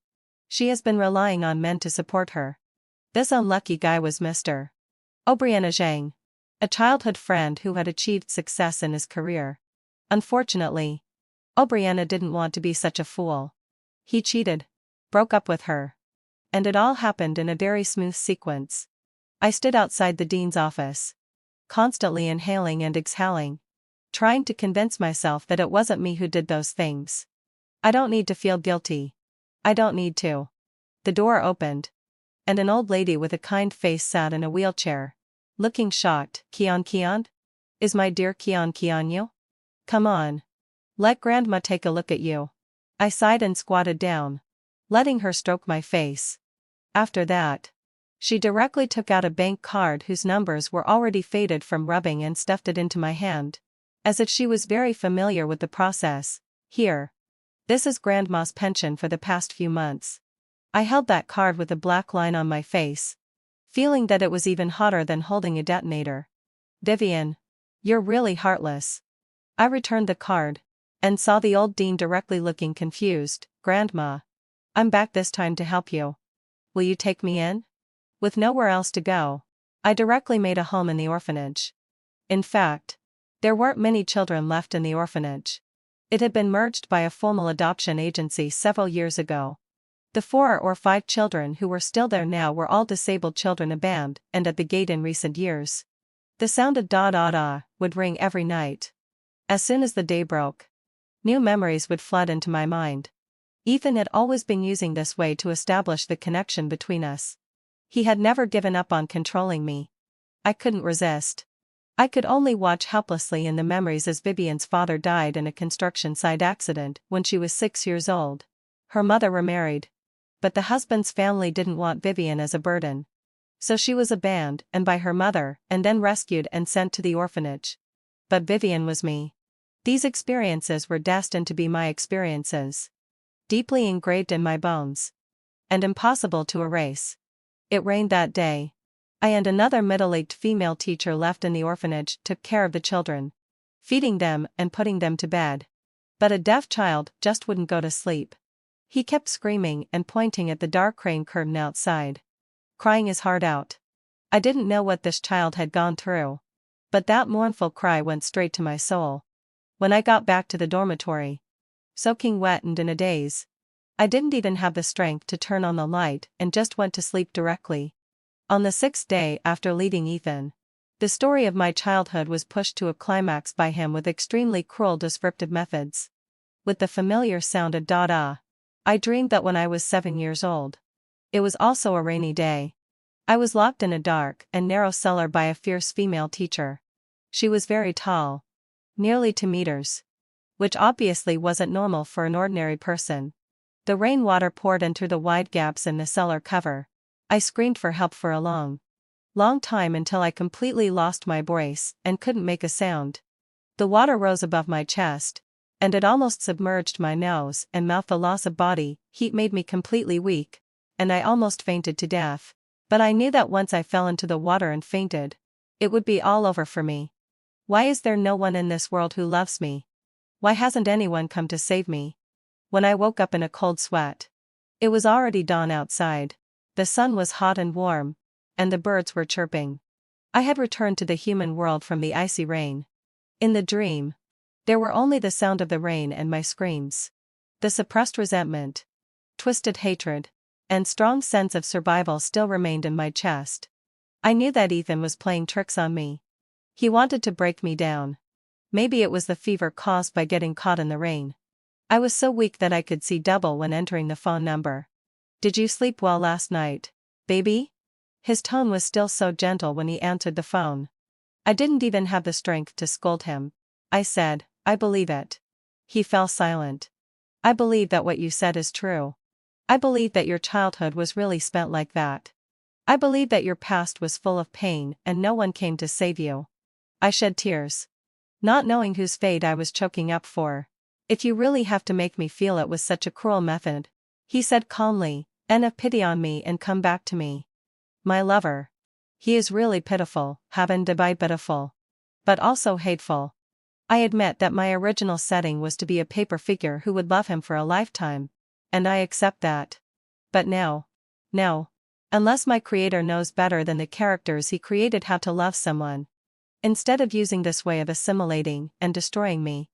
she has been relying on men to support her. This unlucky guy was Mr. Obriana Zhang, a childhood friend who had achieved success in his career. Unfortunately, Obriana didn't want to be such a fool. He cheated, broke up with her. And it all happened in a very smooth sequence. I stood outside the dean's office, constantly inhaling and exhaling, trying to convince myself that it wasn't me who did those things. I don't need to feel guilty. I don't need to. The door opened, and an old lady with a kind face sat in a wheelchair, looking shocked. Kian? Is my dear Kian you? Come on. Let Grandma take a look at you. I sighed and squatted down, letting her stroke my face. After that, she directly took out a bank card whose numbers were already faded from rubbing and stuffed it into my hand, as if she was very familiar with the process. Here. This is Grandma's pension for the past few months. I held that card with a black line on my face, feeling that it was even hotter than holding a detonator. Vivian, you're really heartless. I returned the card, and saw the old dean directly looking confused. Grandma, I'm back this time to help you. Will you take me in? With nowhere else to go, I directly made a home in the orphanage. In fact, there weren't many children left in the orphanage. It had been merged by a formal adoption agency several years ago. The 4 or 5 children who were still there now were all disabled children abandoned and at the gate in recent years. The sound of da-da-da would ring every night. As soon as the day broke, new memories would flood into my mind. Ethan had always been using this way to establish the connection between us. He had never given up on controlling me. I couldn't resist. I could only watch helplessly in the memories as Vivian's father died in a construction site accident when she was 6 years old. Her mother remarried, but the husband's family didn't want Vivian as a burden. So she was abandoned and by her mother and then rescued and sent to the orphanage. But Vivian was me. These experiences were destined to be my experiences. Deeply engraved in my bones. And impossible to erase. It rained that day. I and another middle-aged female teacher left in the orphanage took care of the children, feeding them and putting them to bed. But a deaf child just wouldn't go to sleep. He kept screaming and pointing at the dark rain curtain outside, crying his heart out. I didn't know what this child had gone through, but that mournful cry went straight to my soul. When I got back to the dormitory, soaking wet and in a daze, I didn't even have the strength to turn on the light and just went to sleep directly. On the 6th day after leaving Ethan, the story of my childhood was pushed to a climax by him with extremely cruel descriptive methods. With the familiar sound of da-da, I dreamed that when I was 7 years old. It was also a rainy day. I was locked in a dark and narrow cellar by a fierce female teacher. She was very tall, nearly 2 meters, which obviously wasn't normal for an ordinary person. The rainwater poured in through the wide gaps in the cellar cover. I screamed for help for a long time until I completely lost my voice and couldn't make a sound. The water rose above my chest, and it almost submerged my nose and mouth. The loss of body heat made me completely weak, and I almost fainted to death. But I knew that once I fell into the water and fainted, it would be all over for me. Why is there no one in this world who loves me? Why hasn't anyone come to save me? When I woke up in a cold sweat, it was already dawn outside. The sun was hot and warm, and the birds were chirping. I had returned to the human world from the icy rain. In the dream, There were only the sound of the rain and my screams. The suppressed resentment, twisted hatred, and strong sense of survival still remained in my chest. I knew that Ethan was playing tricks on me. He wanted to break me down. Maybe it was the fever caused by getting caught in the rain. I was so weak that I could see double when entering the phone number. "Did you sleep well last night, baby?" His tone was still so gentle when he answered the phone. I didn't even have the strength to scold him. I said, "I believe it." He fell silent. "I believe that what you said is true. I believe that your childhood was really spent like that. I believe that your past was full of pain and no one came to save you." I shed tears, not knowing whose fate I was choking up for. "If you really have to make me feel it with such a cruel method," he said calmly, "and have pity on me and come back to me. My lover. He is really pitiful, haven't I pitiful. But also hateful." I admit that my original setting was to be a paper figure who would love him for a lifetime. And I accept that. But no. No. Unless my creator knows better than the characters he created how to love someone. Instead of using this way of assimilating and destroying me.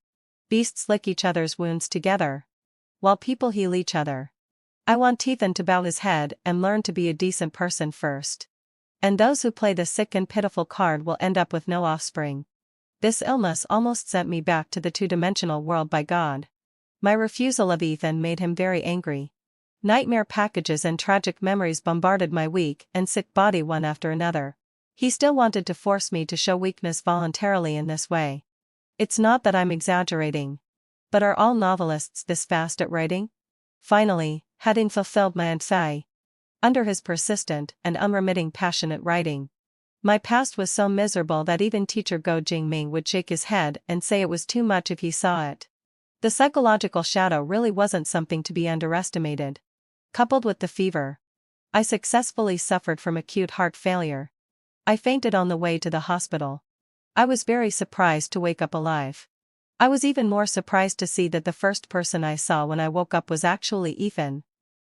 Beasts lick each other's wounds together, while people heal each other. I want Ethan to bow his head and learn to be a decent person first. And those who play the sick and pitiful card will end up with no offspring. This illness almost sent me back to the two-dimensional world by God. My refusal of Ethan made him very angry. Nightmare packages and tragic memories bombarded my weak and sick body one after another. He still wanted to force me to show weakness voluntarily in this way. It's not that I'm exaggerating. But are all novelists this fast at writing? Finally, having fulfilled my anxiety, under his persistent and unremitting passionate writing. My past was so miserable that even teacher Go Jingming would shake his head and say it was too much if he saw it. The psychological shadow really wasn't something to be underestimated. Coupled with the fever, I successfully suffered from acute heart failure. I fainted on the way to the hospital. I was very surprised to wake up alive. I was even more surprised to see that the first person I saw when I woke up was actually Ethan.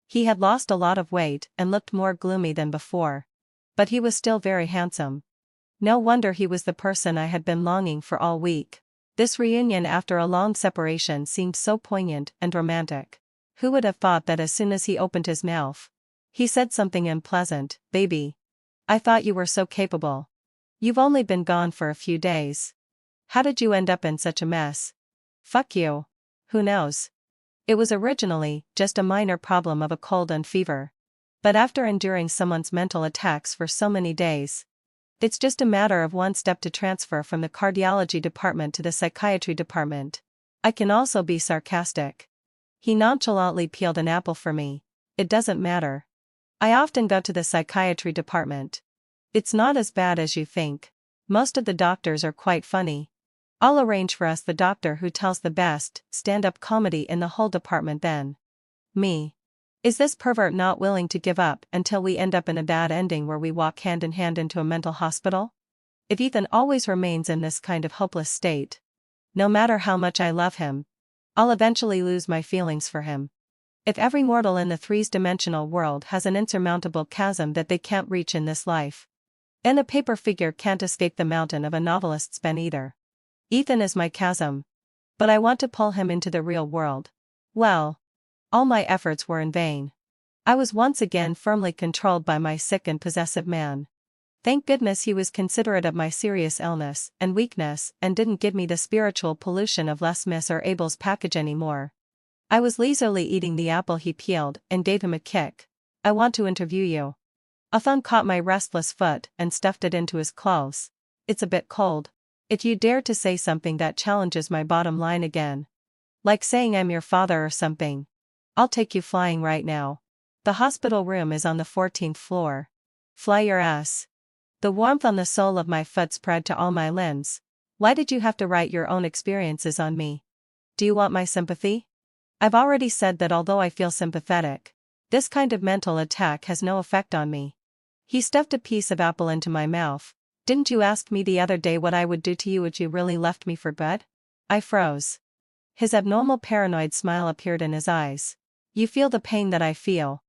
He had lost a lot of weight and looked more gloomy than before. But he was still very handsome. No wonder he was the person I had been longing for all week. This reunion after a long separation seemed so poignant and romantic. Who would have thought that as soon as he opened his mouth, he said something unpleasant? "Baby. I thought you were so capable. You've only been gone for a few days. How did you end up in such a mess?" "Fuck you." Who knows? It was originally just a minor problem of a cold and fever. But after enduring someone's mental attacks for so many days, it's just a matter of one step to transfer from the cardiology department to the psychiatry department. I can also be sarcastic. He nonchalantly peeled an apple for me. "It doesn't matter. I often go to the psychiatry department. It's not as bad as you think. Most of the doctors are quite funny. I'll arrange for us the doctor who tells the best stand-up comedy in the whole department then." Me. Is this pervert not willing to give up until we end up in a bad ending where we walk hand in hand into a mental hospital? If Ethan always remains in this kind of hopeless state, no matter how much I love him, I'll eventually lose my feelings for him. If every mortal in the three-dimensional world has an insurmountable chasm that they can't reach in this life, then a paper figure can't escape the mountain of a novelist's pen either. Ethan is my chasm. But I want to pull him into the real world. Well, all my efforts were in vain. I was once again firmly controlled by my sick and possessive man. Thank goodness he was considerate of my serious illness and weakness and didn't give me the spiritual pollution of Les Mis or Abel's package anymore. I was leisurely eating the apple he peeled and gave him a kick. "I want to interview you." Ethan caught my restless foot and stuffed it into his clothes. "It's a bit cold. If you dare to say something that challenges my bottom line again, like saying I'm your father or something, I'll take you flying right now. The hospital room is on the 14th floor. Fly your ass." The warmth on the sole of my foot spread to all my limbs. "Why did you have to write your own experiences on me? Do you want my sympathy?" I've already said that although I feel sympathetic, this kind of mental attack has no effect on me. He stuffed a piece of apple into my mouth. "Didn't you ask me the other day what I would do to you if you really left me for good?" I froze. His abnormal paranoid smile appeared in his eyes. "You feel the pain that I feel.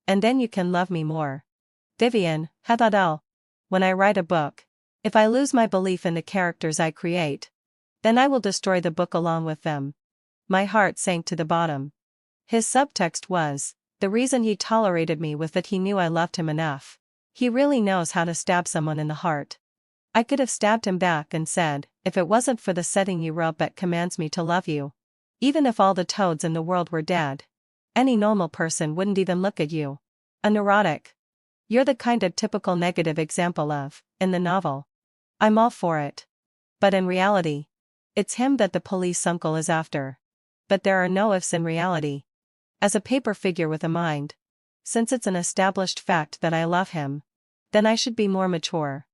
And then you can love me more. Vivian, how about when I write a book, if I lose my belief in the characters I create, Then I will destroy the book along with them. My heart sank to the bottom. His subtext was, the reason he tolerated me was that he knew I loved him enough. He really knows how to stab someone in the heart. I could have stabbed him back and said, if it wasn't for the setting you wrote that commands me to love you. Even if all the toads in the world were dead. Any normal person wouldn't even look at you. A neurotic. You're the kind of typical negative example of, in the novel. I'm all for it. But in reality, it's him that the police uncle is after. But there are no ifs in reality. As a paper figure with a mind. Since it's an established fact that I love him. Then I should be more mature.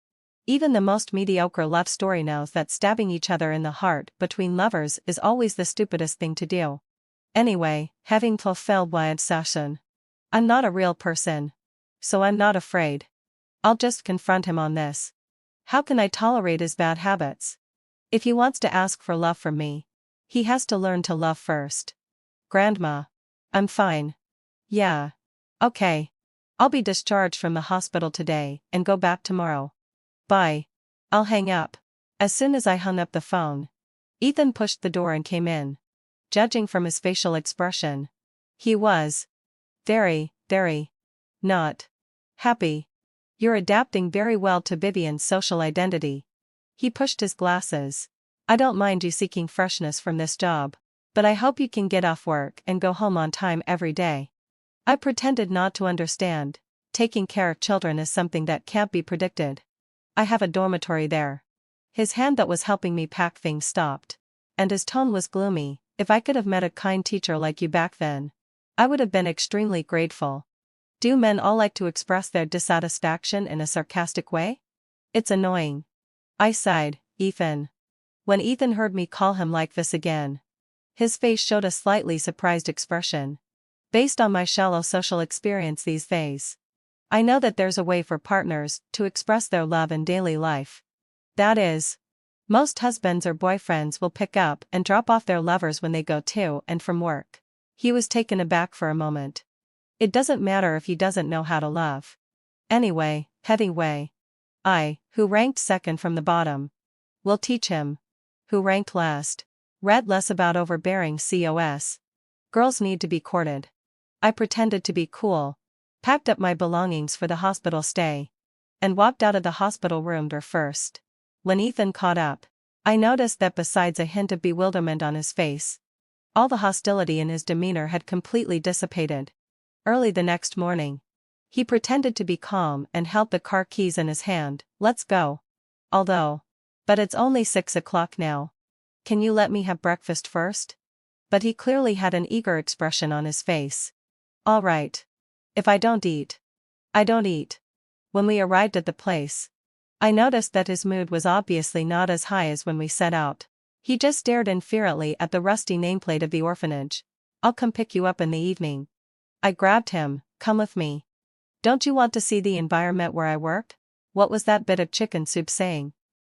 Even the most mediocre love story knows that stabbing each other in the heart between lovers is always the stupidest thing to do. Anyway, having fulfilled my obsession. I'm not a real person. So I'm not afraid. I'll just confront him on this. How can I tolerate his bad habits? If he wants to ask for love from me, he has to learn to love first. Grandma. I'm fine. Yeah. Okay. I'll be discharged from the hospital today and go back tomorrow. Bye. I'll hang up. As soon as I hung up the phone, Ethan pushed the door and came in. Judging from his facial expression, he was very not happy. You're adapting very well to Vivian's social identity. He pushed his glasses. I don't mind you seeking freshness from this job, but I hope you can get off work and go home on time every day. I pretended not to understand. Taking care of children is something that can't be predicted. I have a dormitory there. His hand that was helping me pack things stopped. And his tone was gloomy. If I could have met a kind teacher like you back then, I would have been extremely grateful. Do men all like to express their dissatisfaction in a sarcastic way? It's annoying. I sighed, Ethan. When Ethan heard me call him like this again, his face showed a slightly surprised expression. Based on my shallow social experience these days, I know that there's a way for partners to express their love in daily life. That is, most husbands or boyfriends will pick up and drop off their lovers when they go to and from work. He was taken aback for a moment. It doesn't matter if he doesn't know how to love. Anyway, Heavyway. I, who ranked second from the bottom, will teach him. Who ranked last. Read less about overbearing COS. Girls need to be courted. I pretended to be cool, packed up my belongings for the hospital stay, and walked out of the hospital room door first. When Ethan caught up, I noticed that besides a hint of bewilderment on his face, all the hostility in his demeanor had completely dissipated. Early the next morning, he pretended to be calm and held the car keys in his hand. Let's go. But it's only 6 o'clock now. Can you let me have breakfast first? But he clearly had an eager expression on his face. All right. If I don't eat, I don't eat. When we arrived at the place, I noticed that his mood was obviously not as high as when we set out. He just stared infuriately at the rusty nameplate of the orphanage. I'll come pick you up in the evening. I grabbed him. Come with me. Don't you want to see the environment where I work? What was that bit of chicken soup saying?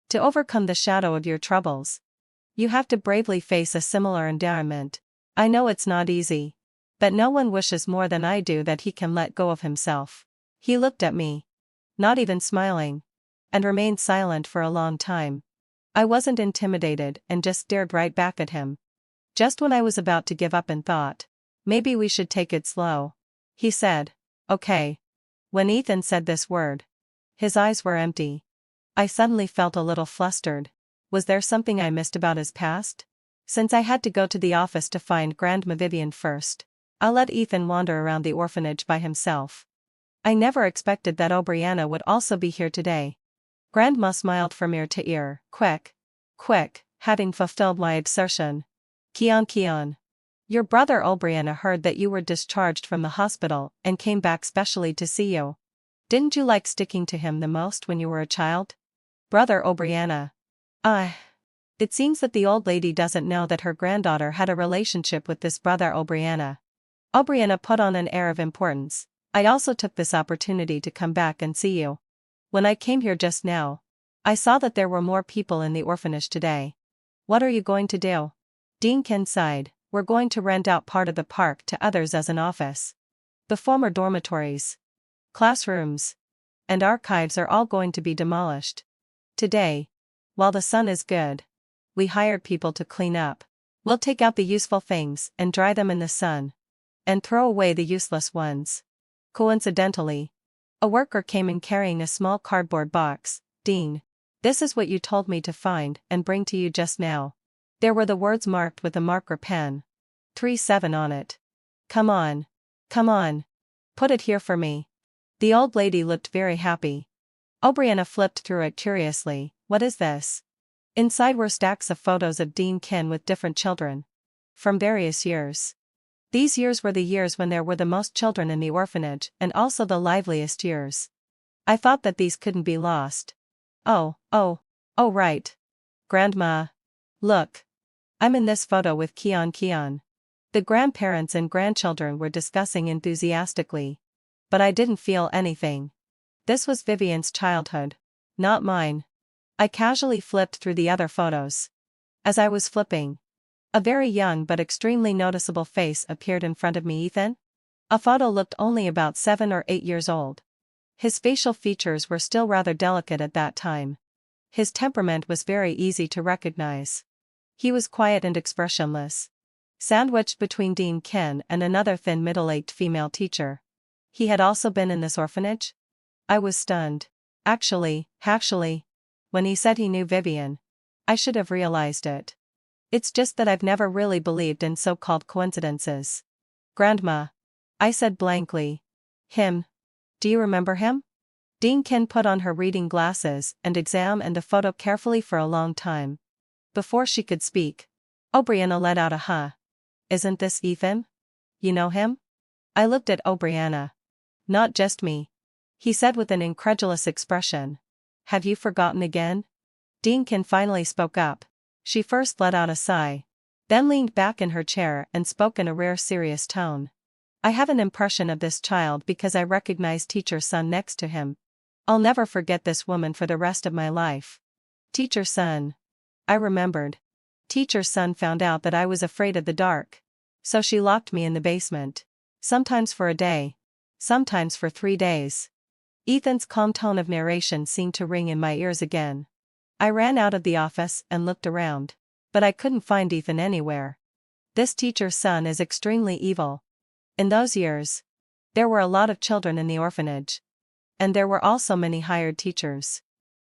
To overcome the shadow of your troubles, you have to bravely face a similar environment. I know it's not easy, but no one wishes more than I do that he can let go of himself. He looked at me, not even smiling, and remained silent for a long time. I wasn't intimidated and just stared right back at him. Just when I was about to give up and thought, maybe we should take it slow, he said, okay. When Ethan said this word, his eyes were empty. I suddenly felt a little flustered. Was there something I missed about his past? Since I had to go to the office to find Grandma Vivian first, I'll let Ethan wander around the orphanage by himself. I never expected that O'Brianna would also be here today. Grandma smiled from ear to ear. Quick, having fulfilled my exertion. Kion. Your brother O'Brianna heard that you were discharged from the hospital and came back specially to see you. Didn't you like sticking to him the most when you were a child? Brother O'Brianna. It seems that the old lady doesn't know that her granddaughter had a relationship with this brother O'Brianna. O'Brianna put on an air of importance. I also took this opportunity to come back and see you. When I came here just now, I saw that there were more people in the orphanage today. What are you going to do? Deankin sighed. We're going to rent out part of the park to others as an office. The former dormitories, classrooms, and archives are all going to be demolished. Today, while the sun is good, we hired people to clean up. We'll take out the useful things and dry them in the sun. And throw away the useless ones. Coincidentally, a worker came in carrying a small cardboard box. Dean, this is what you told me to find and bring to you just now. There were the words marked with a marker pen. 3-7 on it. Come on. Come on. Put it here for me. The old lady looked very happy. Brianna flipped through it curiously. What is this? Inside were stacks of photos of Dean Kin with different children. From various years. These years were the years when there were the most children in the orphanage and also the liveliest years. I thought that these couldn't be lost. Oh right. Grandma. Look. I'm in this photo with Kian. The grandparents and grandchildren were discussing enthusiastically. But I didn't feel anything. This was Vivian's childhood. Not mine. I casually flipped through the other photos. As I was flipping, a very young but extremely noticeable face appeared in front of me. Ethan? A photo looked only about 7 or 8 years old. His facial features were still rather delicate at that time. His temperament was very easy to recognize. He was quiet and expressionless. Sandwiched between Dean Kin and another thin middle-aged female teacher. He had also been in this orphanage? I was stunned. Actually, when he said he knew Vivian, I should have realized it. It's just that I've never really believed in so-called coincidences. Grandma. I said blankly. Him. Do you remember him? Dean Kin put on her reading glasses and examined the photo carefully for a long time. Before she could speak, Brianna let out a huh. Isn't this Ethan? You know him? I looked at Brianna. Not just me. He said with an incredulous expression. Have you forgotten again? Dean Kin finally spoke up. She first let out a sigh. Then leaned back in her chair and spoke in a rare serious tone. I have an impression of this child because I recognize Teacher Sun next to him. I'll never forget this woman for the rest of my life. Teacher Sun. I remembered. Teacher Sun found out that I was afraid of the dark. So she locked me in the basement. Sometimes for a day. Sometimes for 3 days. Ethan's calm tone of narration seemed to ring in my ears again. I ran out of the office and looked around. But I couldn't find Ethan anywhere. This Teacher Sun is extremely evil. In those years, there were a lot of children in the orphanage. And there were also many hired teachers.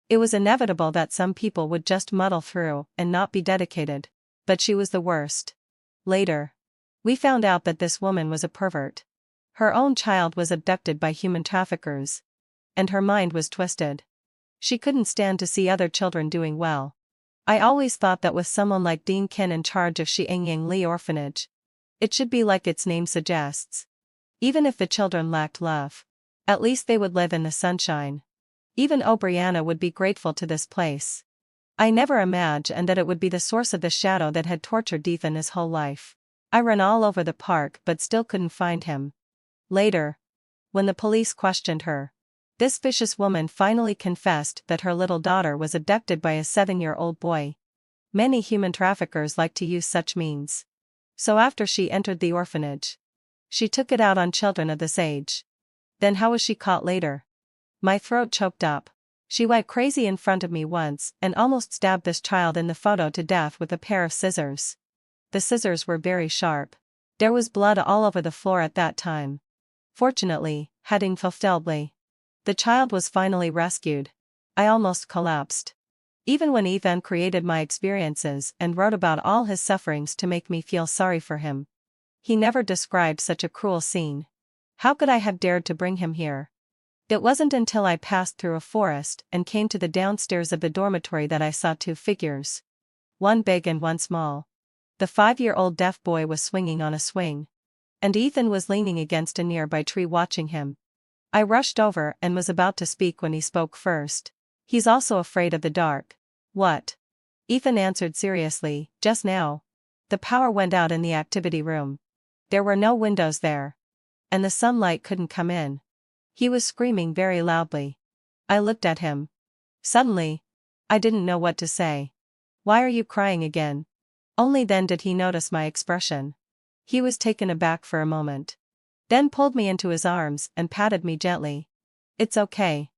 It was inevitable that some people would just muddle through and not be dedicated. But she was the worst. Later, we found out that this woman was a pervert. Her own child was abducted by human traffickers. And her mind was twisted. She couldn't stand to see other children doing well. I always thought that with someone like Dean Kin in charge of Xiangyang Li Orphanage, it should be like its name suggests. Even if the children lacked love, at least they would live in the sunshine. Even Brianna would be grateful to this place. I never imagined that it would be the source of the shadow that had tortured Ethan his whole life. I ran all over the park but still couldn't find him. Later, when the police questioned her, this vicious woman finally confessed that her little daughter was abducted by a 7-year-old boy. Many human traffickers like to use such means. So after she entered the orphanage, she took it out on children of this age. Then how was she caught later? My throat choked up. She went crazy in front of me once and almost stabbed this child in the photo to death with a pair of scissors. The scissors were very sharp. There was blood all over the floor at that time. Fortunately, heading fulfilledly, the child was finally rescued. I almost collapsed. Even when Ethan created my experiences and wrote about all his sufferings to make me feel sorry for him, he never described such a cruel scene. How could I have dared to bring him here? It wasn't until I passed through a forest and came to the downstairs of the dormitory that I saw 2 figures. One big and one small. The 5-year-old deaf boy was swinging on a swing. And Ethan was leaning against a nearby tree watching him. I rushed over and was about to speak when he spoke first. He's also afraid of the dark. What? Ethan answered seriously. Just now, the power went out in the activity room. There were no windows there. And the sunlight couldn't come in. He was screaming very loudly. I looked at him. Suddenly, I didn't know what to say. Why are you crying again? Only then did he notice my expression. He was taken aback for a moment. Then pulled me into his arms and patted me gently. It's okay.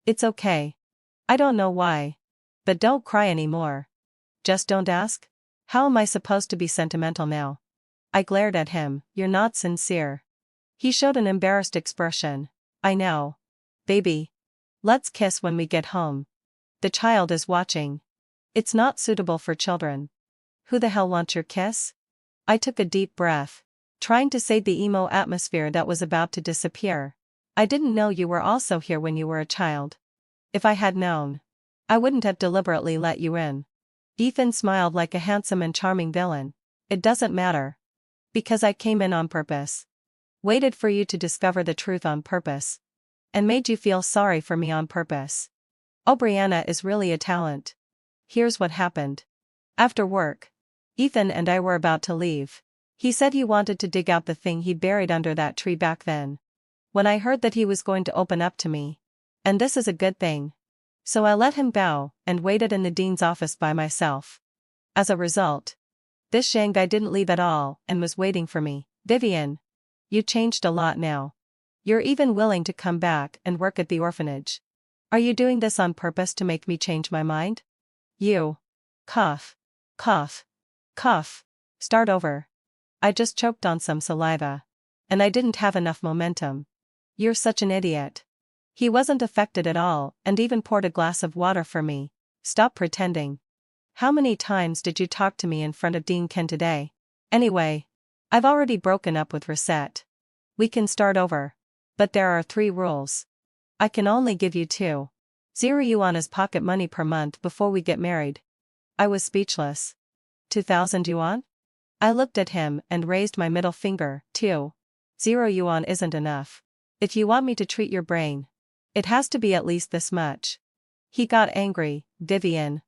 It's okay. I don't know why. But don't cry anymore. Just don't ask? How am I supposed to be sentimental now? I glared at him. You're not sincere. He showed an embarrassed expression. I know. Baby. Let's kiss when we get home. The child is watching. It's not suitable for children. Who the hell wants your kiss? I took a deep breath, trying to save the emo atmosphere that was about to disappear. I didn't know you were also here when you were a child. If I had known, I wouldn't have deliberately let you in. Ethan smiled like a handsome and charming villain. It doesn't matter. Because I came in on purpose. Waited for you to discover the truth on purpose. And made you feel sorry for me on purpose. Oh, Brianna is really a talent. Here's what happened. After work, Ethan and I were about to leave. He said he wanted to dig out the thing he'd buried under that tree back then. When I heard that he was going to open up to me. And this is a good thing. So I let him go, and waited in the dean's office by myself. As a result, this Shanghai didn't leave at all, and was waiting for me. Vivian. You changed a lot now. You're even willing to come back and work at the orphanage. Are you doing this on purpose to make me change my mind? You. Cough. Cough. Cough. Start over. I just choked on some saliva. And I didn't have enough momentum. You're such an idiot. He wasn't affected at all, and even poured a glass of water for me. Stop pretending. How many times did you talk to me in front of Dean Ken today? Anyway, I've already broken up with Reset. We can start over. But there are 3 rules. I can only give you 2. 0 yuan as pocket money per month before we get married. I was speechless. 2,000 yuan? I looked at him and raised my middle finger. 2. 0 yuan isn't enough. If you want me to treat your brain, it has to be at least this much. He got angry. Vivian.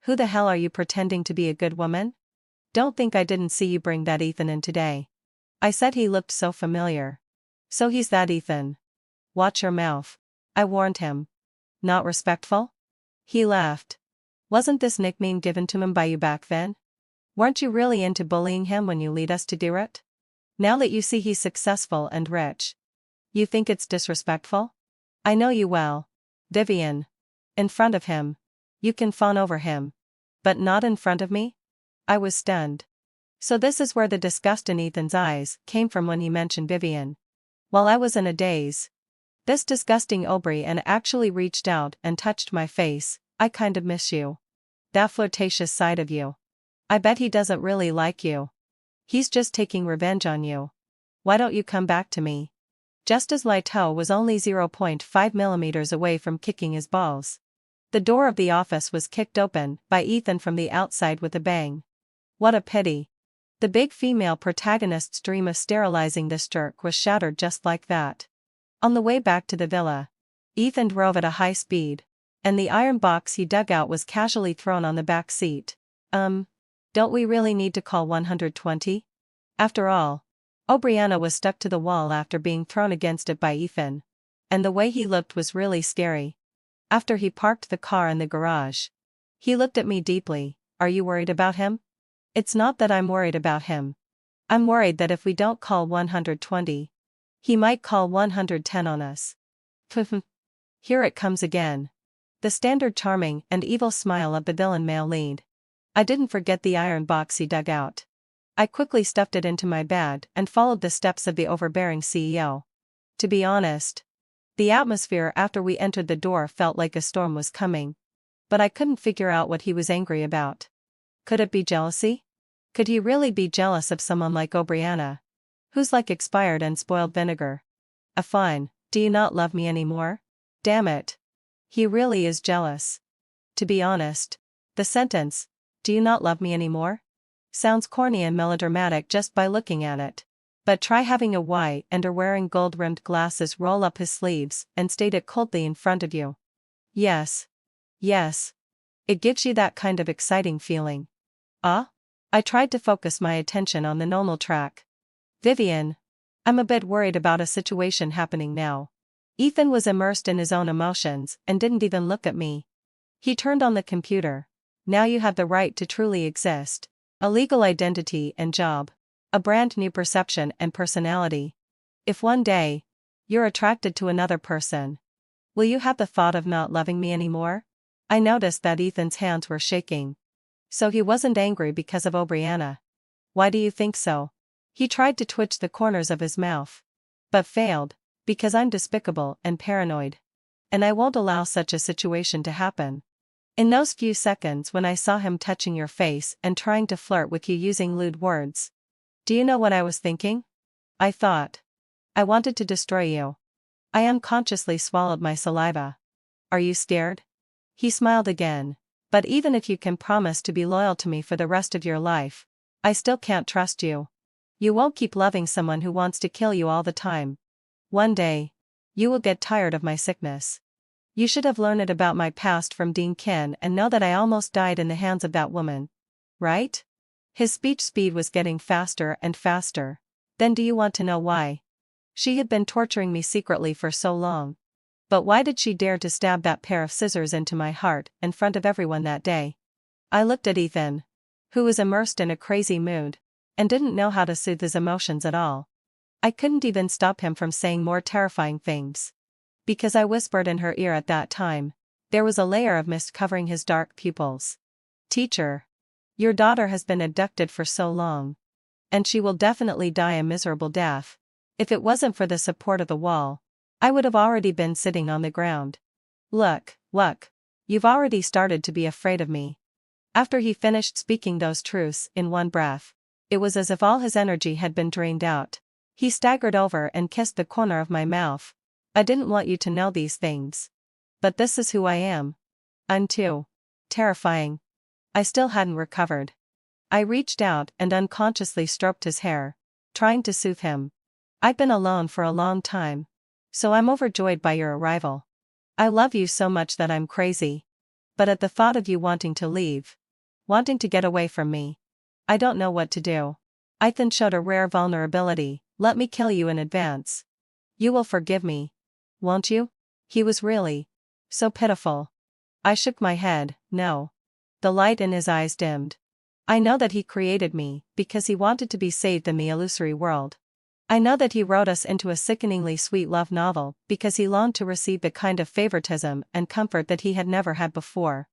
Who the hell are you pretending to be a good woman? Don't think I didn't see you bring that Ethan in today. I said he looked so familiar. So he's that Ethan. Watch your mouth. I warned him. Not respectful? He laughed. Wasn't this nickname given to him by you back then? Weren't you really into bullying him when you lead us to do it? Now that you see he's successful and rich, you think it's disrespectful? I know you well. Vivian. In front of him. You can fawn over him. But not in front of me? I was stunned. So this is where the disgust in Ethan's eyes came from when he mentioned Vivian. While I was in a daze. This disgusting O'Brien actually reached out and touched my face. I kind of miss you. That flirtatious side of you. I bet he doesn't really like you. He's just taking revenge on you. Why don't you come back to me? Just as Leito was only 0.5 millimeters away from kicking his balls. The door of the office was kicked open by Ethan from the outside with a bang. What a pity. The big female protagonist's dream of sterilizing this jerk was shattered just like that. On the way back to the villa, Ethan drove at a high speed, and the iron box he dug out was casually thrown on the back seat. Don't we really need to call 120? After all, O'Briana was stuck to the wall after being thrown against it by Ethan. And the way he looked was really scary. After he parked the car in the garage, he looked at me deeply. Are you worried about him? It's not that I'm worried about him. I'm worried that if we don't call 120, he might call 110 on us. Here it comes again. The standard charming and evil smile of the villain male lead. I didn't forget the iron box he dug out. I quickly stuffed it into my bag and followed the steps of the overbearing CEO. To be honest, the atmosphere after we entered the door felt like a storm was coming. But I couldn't figure out what he was angry about. Could it be jealousy? Could he really be jealous of someone like O'Briana? Who's like expired and spoiled vinegar? Fine, do you not love me anymore? Damn it. He really is jealous. To be honest, the sentence, do you not love me anymore? Sounds corny and melodramatic just by looking at it. But try having a white and wearing gold-rimmed glasses roll up his sleeves and state it coldly in front of you. Yes. Yes. It gives you that kind of exciting feeling. I tried to focus my attention on the normal track. Vivian. I'm a bit worried about a situation happening now. Ethan was immersed in his own emotions and didn't even look at me. He turned on the computer. Now you have the right to truly exist. A legal identity and job. A brand new perception and personality. If one day, you're attracted to another person, will you have the thought of not loving me anymore? I noticed that Ethan's hands were shaking. So he wasn't angry because of Obriana. Why do you think so? He tried to twitch the corners of his mouth. But failed, because I'm despicable and paranoid. And I won't allow such a situation to happen. In those few seconds when I saw him touching your face and trying to flirt with you using lewd words. Do you know what I was thinking? I thought. I wanted to destroy you. I unconsciously swallowed my saliva. Are you scared? He smiled again. But even if you can promise to be loyal to me for the rest of your life, I still can't trust you. You won't keep loving someone who wants to kill you all the time. One day, you will get tired of my sickness. You should have learned about my past from Dean Ken and know that I almost died in the hands of that woman. Right? His speech speed was getting faster and faster. Then do you want to know why? She had been torturing me secretly for so long. But why did she dare to stab that pair of scissors into my heart in front of everyone that day? I looked at Ethan, who was immersed in a crazy mood, and didn't know how to soothe his emotions at all. I couldn't even stop him from saying more terrifying things. Because I whispered in her ear at that time, there was a layer of mist covering his dark pupils. Teacher, your daughter has been abducted for so long. And she will definitely die a miserable death. If it wasn't for the support of the wall, I would have already been sitting on the ground. Look, you've already started to be afraid of me. After he finished speaking those truths in one breath, it was as if all his energy had been drained out. He staggered over and kissed the corner of my mouth. I didn't want you to know these things. But this is who I am. I'm too terrifying. I still hadn't recovered. I reached out and unconsciously stroked his hair, trying to soothe him. I've been alone for a long time. So I'm overjoyed by your arrival. I love you so much that I'm crazy. But at the thought of you wanting to leave, wanting to get away from me, I don't know what to do. Ethan showed a rare vulnerability. Let me kill you in advance. You will forgive me, won't you? He was really so pitiful. I shook my head. No. The light in his eyes dimmed. I know that he created me because he wanted to be saved in the illusory world. I know that he wrote us into a sickeningly sweet love novel because he longed to receive the kind of favoritism and comfort that he had never had before.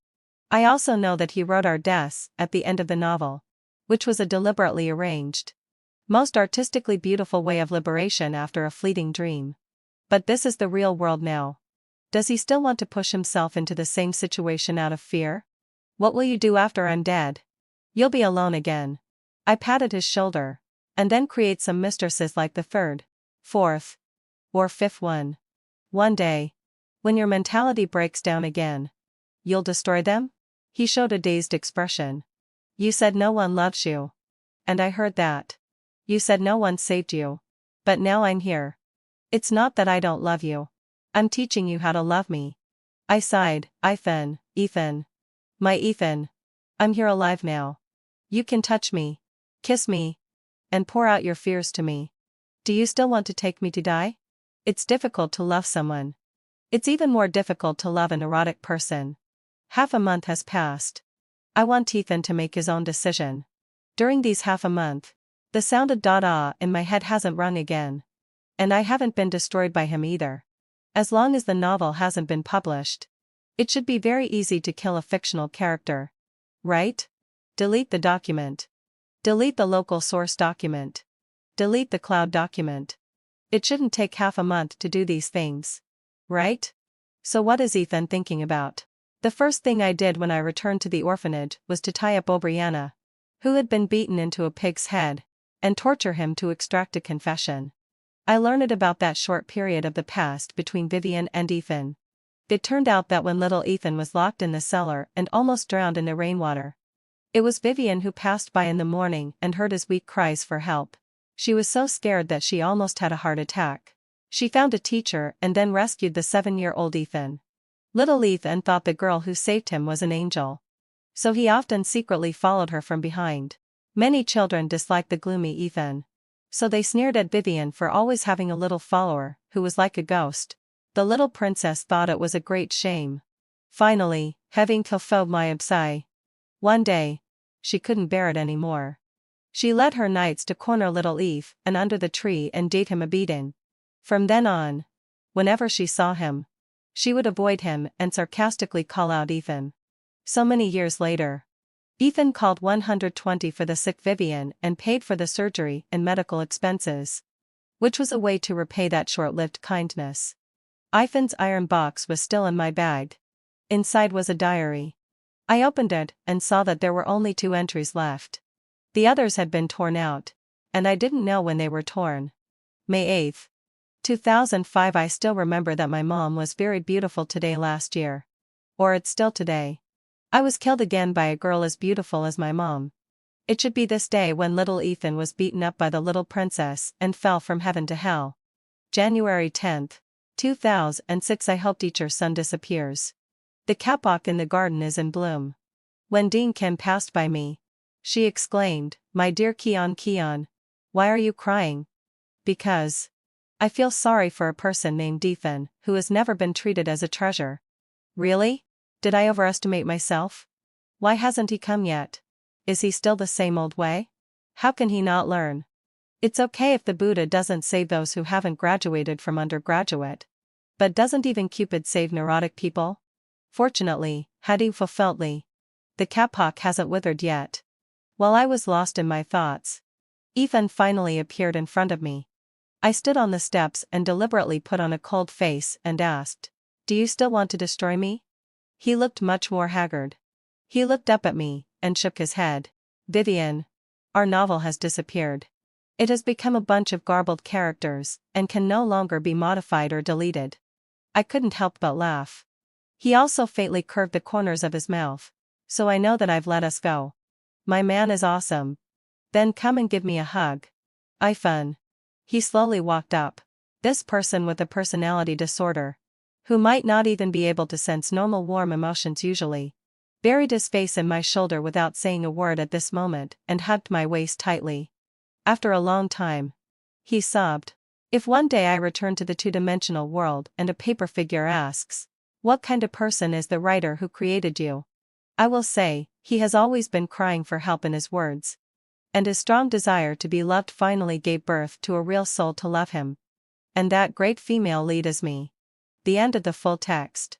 I also know that he wrote our deaths at the end of the novel, which was a deliberately arranged, most artistically beautiful way of liberation after a fleeting dream. But this is the real world now. Does he still want to push himself into the same situation out of fear? What will you do after I'm dead? You'll be alone again. I patted his shoulder. And then create some mistresses like the third, fourth, or fifth one. One day, when your mentality breaks down again, you'll destroy them? He showed a dazed expression. You said no one loves you. And I heard that. You said no one saved you. But now I'm here. It's not that I don't love you. I'm teaching you how to love me. I sighed. Ethan. My Ethan. I'm here alive now. You can touch me, kiss me, and pour out your fears to me. Do you still want to take me to die? It's difficult to love someone. It's even more difficult to love an erotic person. Half a month has passed. I want Ethan to make his own decision. During these half a month, the sound of Dada in my head hasn't rung again. And I haven't been destroyed by him either. As long as the novel hasn't been published, it should be very easy to kill a fictional character. Right? Delete the document. Delete the local source document. Delete the cloud document. It shouldn't take half a month to do these things. Right? So what is Ethan thinking about? The first thing I did when I returned to the orphanage was to tie up Obriana, who had been beaten into a pig's head, and torture him to extract a confession. I learned about that short period of the past between Vivian and Ethan. It turned out that when little Ethan was locked in the cellar and almost drowned in the rainwater, it was Vivian who passed by in the morning and heard his weak cries for help. She was so scared that she almost had a heart attack. She found a teacher and then rescued the 7-year-old Ethan. Little Ethan thought the girl who saved him was an angel. So he often secretly followed her from behind. Many children disliked the gloomy Ethan. So they sneered at Vivian for always having a little follower who was like a ghost. The little princess thought it was a great shame. Finally, having fulfilled my absai, one day, she couldn't bear it anymore. She led her knights to corner little Eve and under the tree and gave him a beating. From then on, whenever she saw him, she would avoid him and sarcastically call out Ethan. So many years later, Ethan called 120 for the sick Vivian and paid for the surgery and medical expenses, which was a way to repay that short-lived kindness. Ethan's iron box was still in my bag. Inside was a diary. I opened it and saw that there were only 2 entries left. The others had been torn out, and I didn't know when they were torn. May 8, 2005. I still remember that my mom was very beautiful today last year. Or it's still today. I was killed again by a girl as beautiful as my mom. It should be this day when little Ethan was beaten up by the little princess and fell from heaven to hell. January 10, 2006. I hope teacher's son disappears. The kapok in the garden is in bloom. When Dean Kim passed by me, she exclaimed, "My dear Keon, why are you crying?" Because I feel sorry for a person named Ethan who has never been treated as a treasure. Really? Did I overestimate myself? Why hasn't he come yet? Is he still the same old way? How can he not learn? It's okay if the Buddha doesn't save those who haven't graduated from undergraduate. But doesn't even Cupid save neurotic people? Fortunately, Hadi fulfilledly, the kapok hasn't withered yet. While I was lost in my thoughts, Ethan finally appeared in front of me. I stood on the steps and deliberately put on a cold face and asked, "Do you still want to destroy me?" He looked much more haggard. He looked up at me and shook his head. "Vivian, our novel has disappeared. It has become a bunch of garbled characters and can no longer be modified or deleted." I couldn't help but laugh. He also faintly curved the corners of his mouth. "So I know that I've let us go. My man is awesome. Then come and give me a hug." Fun. He slowly walked up. This person with a personality disorder, who might not even be able to sense normal warm emotions usually, buried his face in my shoulder without saying a word at this moment and hugged my waist tightly. After a long time, he sobbed. "If one day I return to the two-dimensional world and a paper figure asks, 'What kind of person is the writer who created you?' I will say, he has always been crying for help in his words. And his strong desire to be loved finally gave birth to a real soul to love him. And that great female lead is me." The end of the full text.